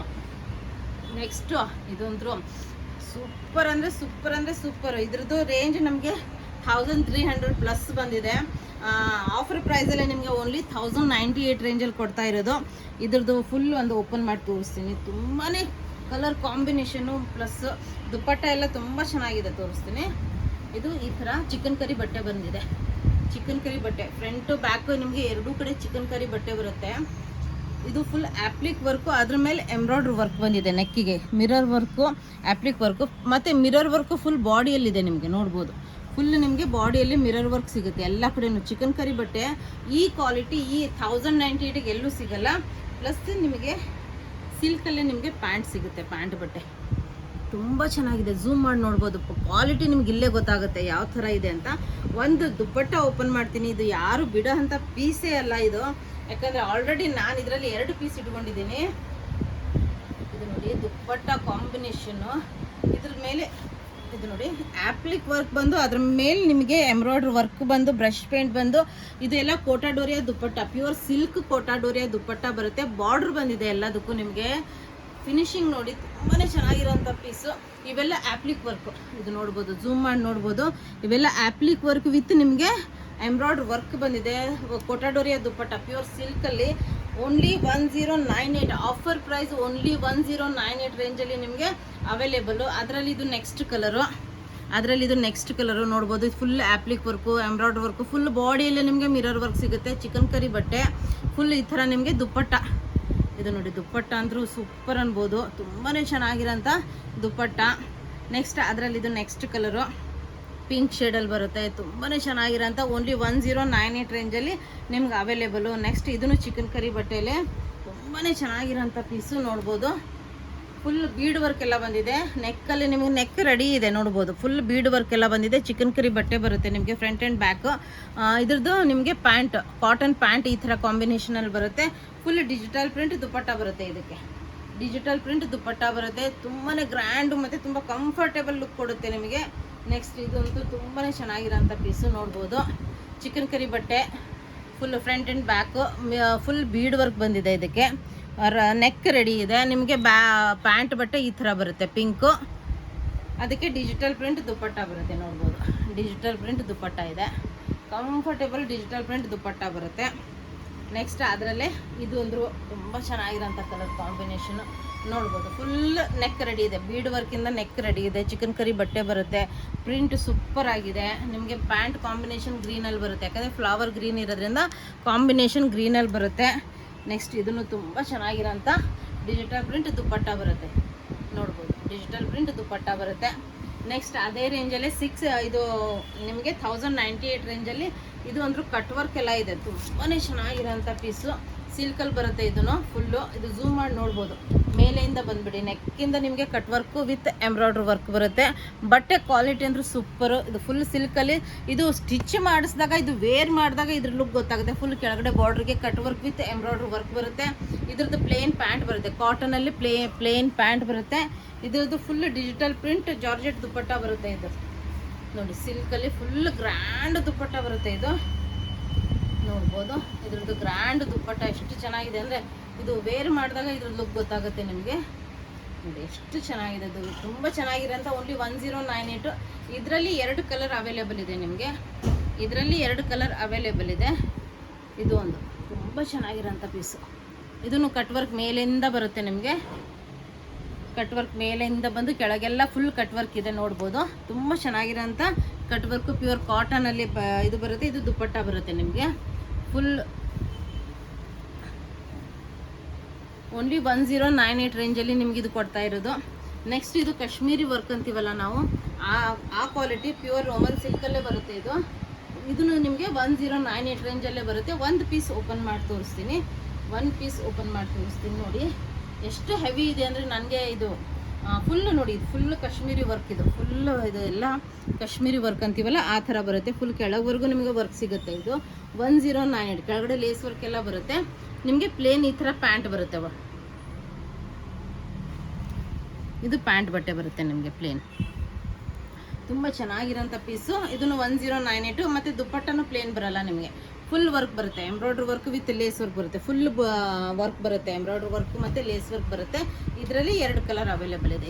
ನೆಕ್ಸ್ಟು ಇದೊಂದು ಸೂಪರ್ ಅಂದರೆ ಸೂಪರ್ ಅಂದರೆ ಸೂಪರ್. ಇದ್ರದ್ದು ರೇಂಜ್ ನಮಗೆ 1300+ ಬಂದಿದೆ. ಆಫರ್ ಪ್ರೈಸಲ್ಲೇ ನಿಮಗೆ ಓನ್ಲಿ 1098 ರೇಂಜಲ್ಲಿ ಕೊಡ್ತಾ ಇರೋದು. ಇದ್ರದ್ದು ಫುಲ್ ಒಂದು ಓಪನ್ ಮಾಡಿ ತೋರಿಸ್ತೀನಿ. ತುಂಬಾ ಕಲರ್ ಕಾಂಬಿನೇಷನು ಪ್ಲಸ್ ದುಪ್ಪಟ್ಟ ಎಲ್ಲ ತುಂಬ ಚೆನ್ನಾಗಿದೆ, ತೋರಿಸ್ತೀನಿ. ಇದು ಈ ಥರ ಚಿಕನ್ ಕರಿ ಬಟ್ಟೆ ಬಂದಿದೆ. ಚಿಕನ್ ಕರಿ ಬಟ್ಟೆ ಫ್ರಂಟು ಬ್ಯಾಕು ನಿಮಗೆ ಎರಡೂ ಕಡೆ ಚಿಕನ್ ಕರಿ ಬಟ್ಟೆ ಬರುತ್ತೆ. ಇದು ಫುಲ್ ಆ್ಯಪ್ಲಿಕ್ ವರ್ಕು, ಅದ್ರ ಮೇಲೆ ಎಂಬ್ರಾಯ್ಡ್ರಿ ವರ್ಕ್ ಬಂದಿದೆ. ನೆಕ್ಕಿಗೆ ಮಿರರ್ ವರ್ಕು, ಆ್ಯಪ್ಲಿಕ್ ವರ್ಕು ಮತ್ತು ಮಿರರ್ ವರ್ಕು ಫುಲ್ ಬಾಡಿಯಲ್ಲಿದೆ. ನಿಮಗೆ ನೋಡ್ಬೋದು ಫುಲ್ ನಿಮಗೆ ಬಾಡಿಯಲ್ಲಿ ಮಿರರ್ ವರ್ಕ್ ಸಿಗುತ್ತೆ ಎಲ್ಲ ಕಡೆಯೂ. ಚಿಕನ್ ಕರಿ ಬಟ್ಟೆ ಈ ಕ್ವಾಲಿಟಿ ಈ 1098ಗೆ ಎಲ್ಲೂ ಸಿಗಲ್ಲ. ಪ್ಲಸ್ ನಿಮಗೆ ಸಿಲ್ಕಲ್ಲೇ ನಿಮಗೆ ಪ್ಯಾಂಟ್ ಸಿಗುತ್ತೆ. ಪ್ಯಾಂಟ್ ಬಟ್ಟೆ ತುಂಬ ಚೆನ್ನಾಗಿದೆ. ಝೂಮ್ ಮಾಡಿ ನೋಡ್ಬೋದು, ಕ್ವಾಲಿಟಿ ನಿಮ್ಗೆ ಇಲ್ಲೇ ಗೊತ್ತಾಗುತ್ತೆ ಯಾವ ಥರ ಇದೆ ಅಂತ. ಒಂದು ದುಪ್ಪಟ್ಟ ಓಪನ್ ಮಾಡ್ತೀನಿ. ಇದು ಯಾರು ಬಿಡೋ ಅಂಥ ಪೀಸೇ ಅಲ್ಲ ಇದು, ಯಾಕಂದರೆ ಆಲ್ರೆಡಿ ನಾನು ಇದರಲ್ಲಿ 2 ಪೀಸ್ ಇಟ್ಕೊಂಡಿದ್ದೀನಿ. ಇದು ನೋಡಿ ದುಪ್ಪಟ್ಟ ಕಾಂಬಿನೇಷನ್ನು. ಇದ್ರ ಮೇಲೆ ಇದು ನೋಡಿ ಆ್ಯಪ್ಲಿಕ್ ವರ್ಕ್ ಬಂದು ಅದ್ರ ಮೇಲೆ ನಿಮಗೆ ಎಂಬ್ರಾಯ್ಡ್ರಿ ವರ್ಕ್ ಬಂದು ಬ್ರಷ್ ಪೇಂಟ್ ಬಂದು ಇದೆಲ್ಲ ಕೋಟಾ ಡೋರಿಯಾ ದುಪ್ಪಟ್ಟ, ಪ್ಯೂರ್ ಸಿಲ್ಕ್ ಕೋಟಾ ಡೋರಿಯಾ ದುಪ್ಪಟ್ಟ ಬರುತ್ತೆ. ಬಾರ್ಡ್ರ್ ಬಂದಿದೆ ಎಲ್ಲದಕ್ಕೂ. ನಿಮಗೆ ಫಿನಿಶಿಂಗ್ ನೋಡಿ ತುಂಬಾ ಚೆನ್ನಾಗಿರೋಂಥ ಪೀಸು. ಇವೆಲ್ಲ ಆ್ಯಪ್ಲಿಕ್ ವರ್ಕು. ಇದು ನೋಡ್ಬೋದು, ಝೂಮ್ ಮಾಡಿ ನೋಡ್ಬೋದು. ಇವೆಲ್ಲ ಆ್ಯಪ್ಲಿಕ್ ವರ್ಕ್ ವಿತ್ ನಿಮಗೆ ಎಂಬ್ರಾಯ್ಡ್ರಿ ವರ್ಕ್ ಬಂದಿದೆ. ಕೋಟಾ ಡೋರಿಯಾ ದುಪ್ಪಟ್ಟ ಪ್ಯೂರ್ ಸಿಲ್ಕಲ್ಲಿ ಓನ್ಲಿ 1098. ಆಫರ್ ಪ್ರೈಸ್ ಓನ್ಲಿ 1098 ರೇಂಜಲ್ಲಿ ನಿಮಗೆ ಅವೈಲೇಬಲು. ಅದರಲ್ಲಿ ಇದು ನೆಕ್ಸ್ಟ್ ಕಲರು ನೋಡ್ಬೋದು. Full applique work, embroidery work, full ಬಾಡಿಯಲ್ಲೇ ನಿಮಗೆ ಮಿರರ್ ವರ್ಕ್ ಸಿಗುತ್ತೆ. ಚಿಕನ್ ಕರಿ ಬಟ್ಟೆ ಫುಲ್ ಈ ಥರ ನಿಮಗೆ ದುಪ್ಪಟ್ಟ. ಇದು ನೋಡಿ ದುಪ್ಪಟ್ಟ ಅಂದರೂ ಸೂಪರ್ ಅನ್ಬೋದು, ತುಂಬಾ ಚೆನ್ನಾಗಿರೋಂಥ ದುಪ್ಪಟ್ಟ. ನೆಕ್ಸ್ಟ್ ಅದರಲ್ಲಿ ಇದು ನೆಕ್ಸ್ಟ್ ಕಲರು ಪಿಂಕ್ ಶೇಡಲ್ಲಿ ಬರುತ್ತೆ. ತುಂಬಾ ಚೆನ್ನಾಗಿರೋಂಥ ಓನ್ಲಿ 1098 ರೇಂಜಲ್ಲಿ ನಿಮ್ಗೆ ಅವೈಲೇಬಲು. ನೆಕ್ಸ್ಟ್ ಇದನ್ನು ಚಿಕನ್ ಕರಿ ಬಟ್ಟೆಯಲ್ಲೇ ತುಂಬ ತುಂಬಾ ಚೆನ್ನಾಗಿರೋಂಥ ಪೀಸು ನೋಡ್ಬೋದು. ಫುಲ್ ಬೀಡ್ ವರ್ಕ್ ಎಲ್ಲ ಬಂದಿದೆ. ನೆಕ್ಕಲ್ಲಿ ನಿಮಗೆ ನೆಕ್ ರೆಡಿ ಇದೆ ನೋಡ್ಬೋದು. ಫುಲ್ ಬೀಡ್ ವರ್ಕ್ ಎಲ್ಲ ಬಂದಿದೆ. ಚಿಕನ್ ಕರಿ ಬಟ್ಟೆ ಬರುತ್ತೆ ನಿಮಗೆ ಫ್ರಂಟ್ ಆ್ಯಂಡ್ ಬ್ಯಾಕ್. ಇದ್ರದ್ದು ನಿಮಗೆ ಪ್ಯಾಂಟ್, ಕಾಟನ್ ಪ್ಯಾಂಟ್ ಈ ಥರ ಕಾಂಬಿನೇಷನಲ್ಲಿ ಬರುತ್ತೆ. ಫುಲ್ ಡಿಜಿಟಲ್ ಪ್ರಿಂಟ್ ದುಪ್ಪಟ್ಟ ಬರುತ್ತೆ. ಇದಕ್ಕೆ ಡಿಜಿಟಲ್ ಪ್ರಿಂಟ್ ದುಪ್ಪಟ್ಟ ಬರುತ್ತೆ. ತುಂಬಾ ಗ್ರ್ಯಾಂಡು ಮತ್ತು ತುಂಬ ಕಂಫರ್ಟೇಬಲ್ ಲುಕ್ ಕೊಡುತ್ತೆ ನಿಮಗೆ. ನೆಕ್ಸ್ಟ್ ಇದಂತೂ ತುಂಬಾ ಚೆನ್ನಾಗಿರೋಂಥ ಪೀಸು ನೋಡ್ಬೋದು. ಚಿಕನ್ ಕರಿ ಬಟ್ಟೆ, full front and back, full bead work ಬಂದಿದೆ. ಇದಕ್ಕೆ ನೆಕ್ ರೆಡಿ ಇದೆ ನಿಮಗೆ. ಪ್ಯಾಂಟ್ ಬಟ್ಟೆ ಈ ಥರ ಬರುತ್ತೆ ಪಿಂಕು. ಅದಕ್ಕೆ ಡಿಜಿಟಲ್ ಪ್ರಿಂಟ್ ದುಪ್ಪಟ್ಟ ಬರುತ್ತೆ ನೋಡ್ಬೋದು. ಡಿಜಿಟಲ್ ಪ್ರಿಂಟ್ ದುಪ್ಪಟ್ಟ ಇದೆ. ಕಂಫರ್ಟೇಬಲ್ ಡಿಜಿಟಲ್ ಪ್ರಿಂಟ್ ದುಪ್ಪಟ್ಟ ಬರುತ್ತೆ. ನೆಕ್ಸ್ಟ್ ಅದರಲ್ಲೇ ಇದು ಒಂದು ತುಂಬ ಚೆನ್ನಾಗಿರೋಂಥ ಕಲರ್ ಕಾಂಬಿನೇಷನು ನೋಡ್ಬೋದು. ಫುಲ್ ನೆಕ್ ರೆಡಿ ಇದೆ. ಬೀಡ್ ವರ್ಕಿಂದ ನೆಕ್ ರೆಡಿ ಇದೆ. ಚಿಕನ್ ಕರಿ ಬಟ್ಟೆ ಬರುತ್ತೆ. ಪ್ರಿಂಟ್ ಸೂಪರ್ ಆಗಿದೆ. ನಿಮಗೆ ಪ್ಯಾಂಟ್ ಕಾಂಬಿನೇಷನ್ ಗ್ರೀನಲ್ಲಿ ಬರುತ್ತೆ. ಯಾಕಂದರೆ ಫ್ಲವರ್ ಗ್ರೀನ್ ಇರೋದ್ರಿಂದ ಕಾಂಬಿನೇಷನ್ ಗ್ರೀನಲ್ಲಿ ಬರುತ್ತೆ. ನೆಕ್ಸ್ಟ್ ಇದನ್ನು ತುಂಬ ಚೆನ್ನಾಗಿರೋಂಥ ಡಿಜಿಟಲ್ ಪ್ರಿಂಟ್ ದುಪ್ಪಟ್ಟ ಬರುತ್ತೆ ನೋಡ್ಬೋದು. ಡಿಜಿಟಲ್ ಪ್ರಿಂಟ್ ದುಪ್ಪಟ್ಟ ಬರುತ್ತೆ. ನೆಕ್ಸ್ಟ್ ಅದೇ ರೇಂಜಲ್ಲಿ ಇದು ನಿಮಗೆ 1098 ರೇಂಜಲ್ಲಿ ಇದು ಅಂದರೂ ಕಟ್ ವರ್ಕ್ ಎಲ್ಲ ಇದೆ. ತುಂಬಾ ಚೆನ್ನಾಗಿರೋಂಥ ಪೀಸು. ಸಿಲ್ಕಲ್ಲಿ ಬರುತ್ತೆ ಇದನ್ನು ಫುಲ್ಲು. ಇದು ಝೂಮ್ ಮಾಡಿ ನೋಡ್ಬೋದು. ಮೇಲೆಯಿಂದ ಬಂದುಬಿಡಿ. ನೆಕ್ಕಿಂದ ನಿಮಗೆ cut work with embroidery work ಬರುತ್ತೆ. ಬಟ್ಟೆ ಕ್ವಾಲಿಟಿ ಅಂದರೂ ಸೂಪರು. ಇದು ಫುಲ್ ಸಿಲ್ಕಲ್ಲಿ. ಇದು ಸ್ಟಿಚ್ ಮಾಡಿಸಿದಾಗ, ಇದು ವೇರ್ ಮಾಡಿದಾಗ ಇದ್ರ ಲುಕ್ ಗೊತ್ತಾಗುತ್ತೆ. ಫುಲ್ ಕೆಳಗಡೆ ಬಾರ್ಡ್ರಿಗೆ cut work with embroidery work ಬರುತ್ತೆ. ಇದ್ರದ್ದು ಪ್ಲೇನ್ ಪ್ಯಾಂಟ್ ಬರುತ್ತೆ. ಕಾಟನಲ್ಲಿ ಪ್ಲೇನ್ ಪ್ಯಾಂಟ್ ಬರುತ್ತೆ. ಇದ್ರದ್ದು ಫುಲ್ ಡಿಜಿಟಲ್ ಪ್ರಿಂಟ್ ಜಾರ್ಜೆಟ್ ದುಪ್ಪಟ್ಟ ಬರುತ್ತೆ. ಇದು ನೋಡಿ ಸಿಲ್ಕಲ್ಲಿ ಫುಲ್ ಗ್ರ್ಯಾಂಡ್ ದುಪ್ಪಟ್ಟ ಬರುತ್ತೆ. ಇದು ನೋಡ್ಬೋದು. ಇದ್ರದ್ದು ಗ್ರ್ಯಾಂಡ್ ದುಪ್ಪಟ್ಟ ಎಷ್ಟು ಚೆನ್ನಾಗಿದೆ ಅಂದರೆ ಇದು ವೇರ್ ಮಾಡಿದಾಗ ಇದ್ರ ಲುಕ್ ಗೊತ್ತಾಗುತ್ತೆ ನಿಮಗೆ. ನೋಡಿ ಎಷ್ಟು ಚೆನ್ನಾಗಿದೆ. ಇದು ತುಂಬ ಚೆನ್ನಾಗಿರೋಂಥ ಓನ್ಲಿ 1098. ಇದರಲ್ಲಿ 2 ಕಲರ್ ಅವೈಲೇಬಲ್ ಇದೆ ನಿಮಗೆ. ಇದರಲ್ಲಿ 2 ಕಲರ್ ಅವೈಲೇಬಲ್ ಇದೆ. ಇದು ಒಂದು ತುಂಬ ಚೆನ್ನಾಗಿರೋಂಥ ಪೀಸು. ಇದನ್ನು ಕಟ್ ವರ್ಕ್ ಮೇಲಿಂದ ಬರುತ್ತೆ ನಿಮಗೆ. ಕಟ್ ವರ್ಕ್ ಮೇಲಿಂದ ಬಂದು ಕೆಳಗೆಲ್ಲ ಫುಲ್ ಕಟ್ ವರ್ಕ್ ಇದೆ ನೋಡ್ಬೋದು. ತುಂಬ ಚೆನ್ನಾಗಿರೋಂಥ ಕಟ್ ವರ್ಕು. ಪ್ಯೂರ್ ಕಾಟನಲ್ಲಿ ಇದು ಬರುತ್ತೆ. ಇದು ದುಪ್ಪಟ್ಟ ಬರುತ್ತೆ ನಿಮಗೆ. ಫುಲ್ ಓನ್ಲಿ 1098 ರೇಂಜಲ್ಲಿ ನಿಮ್ಗೆ ಇದು ಕೊಡ್ತಾ ಇರೋದು. ನೆಕ್ಸ್ಟ್ ಇದು ಕಾಶ್ಮೀರಿ ವರ್ಕ್ ಅಂತೀವಲ್ಲ ನಾವು, ಆ ಕ್ವಾಲಿಟಿ ಪ್ಯೂರ್ ರೋಮನ್ ಸಿಲ್ಕಲ್ಲೇ ಬರುತ್ತೆ. ಇದನ್ನು ನಿಮಗೆ 1098 ರೇಂಜಲ್ಲೇ ಬರುತ್ತೆ. ಒಂದು ಪೀಸ್ ಓಪನ್ ಮಾಡಿ ತೋರಿಸ್ತೀನಿ. ನೋಡಿ ಎಷ್ಟು ಹೆವಿ ಇದೆ ಅಂದರೆ ನನಗೆ ಇದು ಫುಲ್ಲು ನೋಡಿ. ಇದು ಫುಲ್ಲು ಕಾಶ್ಮೀರಿ ವರ್ಕ್. ಇದು ಫುಲ್ಲು ಇದು ಎಲ್ಲ ಕಾಶ್ಮೀರಿ ವರ್ಕ್ ಅಂತೀವಲ್ಲ ಆ ಥರ ಬರುತ್ತೆ. ಫುಲ್ ಕೆಳಗವರೆಗೂ ನಿಮಗೆ ವರ್ಕ್ ಸಿಗುತ್ತೆ. ಇದು 1098. ಕೆಳಗಡೆ ಲೇಸ್ ವರ್ಕ್ ಎಲ್ಲ ಬರುತ್ತೆ ನಿಮಗೆ. ಪ್ಲೇನ್ ಈ ಥರ ಪ್ಯಾಂಟ್ ಬರುತ್ತೆ. ಇದು ಪ್ಯಾಂಟ್ ಬಟ್ಟೆ ಬರುತ್ತೆ ನಿಮಗೆ ಪ್ಲೇನ್. ತುಂಬ ಚೆನ್ನಾಗಿರೋಂಥ ಪೀಸು. ಇದನ್ನು 1098. ಮತ್ತು ದುಪ್ಪಟ್ಟನೂ ಪ್ಲೇನ್ ಬರಲ್ಲ ನಿಮಗೆ. ಫುಲ್ ವರ್ಕ್ ಬರುತ್ತೆ. Embroidery work with lace work ಬರುತ್ತೆ. ಫುಲ್ ವರ್ಕ್ ಬರುತ್ತೆ. ಎಂಬ್ರಾಯ್ಡ್ರಿ ವರ್ಕ್ ಮತ್ತು ಲೇಸ್ ವರ್ಕ್ ಬರುತ್ತೆ. ಇದರಲ್ಲಿ 2 ಕಲರ್ ಅವೈಲೇಬಲ್ ಇದೆ.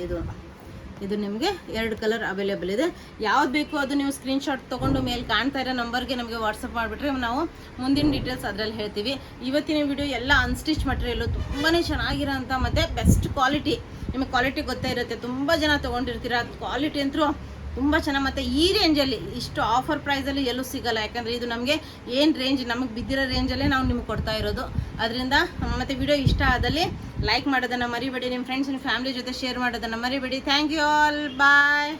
ಇದು ನಿಮಗೆ 2 ಕಲರ್ ಅವೈಲೇಬಲ್ ಇದೆ. ಯಾವ್ದು ಬೇಕು ಅದು ನೀವು ಸ್ಕ್ರೀನ್ಶಾಟ್ ತೊಗೊಂಡು ಮೇಲೆ ಕಾಣ್ತಾ ಇರೋ ನಂಬರ್ಗೆ ನಮಗೆ ವಾಟ್ಸಪ್ ಮಾಡಿಬಿಟ್ರೆ ನಾವು ಮುಂದಿನ ಡೀಟೇಲ್ಸ್ ಅದರಲ್ಲಿ ಹೇಳ್ತೀವಿ. ಇವತ್ತಿನ ವಿಡಿಯೋ ಎಲ್ಲ ಅನ್ಸ್ಟಿಚ್ ಮಟೀರಿಯಲ್ಲು ತುಂಬಾ ಚೆನ್ನಾಗಿರೋಂಥ ಮತ್ತು ಬೆಸ್ಟ್ ಕ್ವಾಲಿಟಿ. ನಿಮಗೆ ಕ್ವಾಲಿಟಿ ಗೊತ್ತೇ ಇರುತ್ತೆ. ತುಂಬ ಜನ ತೊಗೊಂಡಿರ್ತೀರ. ಕ್ವಾಲಿಟಿ ಅಂತೂ ತುಂಬ ಚೆನ್ನಾಗಿ. ಮತ್ತು ಈ ರೇಂಜಲ್ಲಿ ಇಷ್ಟು ಆಫರ್ ಪ್ರೈಸಲ್ಲಿ ಎಲ್ಲೂ ಸಿಗಲ್ಲ. ಯಾಕಂದರೆ ಇದು ನಮಗೆ ಏನು ರೇಂಜ್ ನಮಗೆ ಬಿದ್ದಿರೋ ರೇಂಜಲ್ಲೇ ನಾವು ನಿಮಗೆ ಕೊಡ್ತಾ ಇರೋದು. ಅದರಿಂದ ಮತ್ತು ವಿಡಿಯೋ ಇಷ್ಟ ಆದಲ್ಲಿ ಲೈಕ್ ಮಾಡೋದನ್ನು ಮರಿಬೇಡಿ. ನಿಮ್ಮ ಫ್ರೆಂಡ್ಸ್ ನಿಮ್ಮ ಫ್ಯಾಮಿಲಿ ಜೊತೆ ಶೇರ್ ಮಾಡೋದನ್ನು ಮರಿಬೇಡಿ. Thank you all. ಬಾಯ್.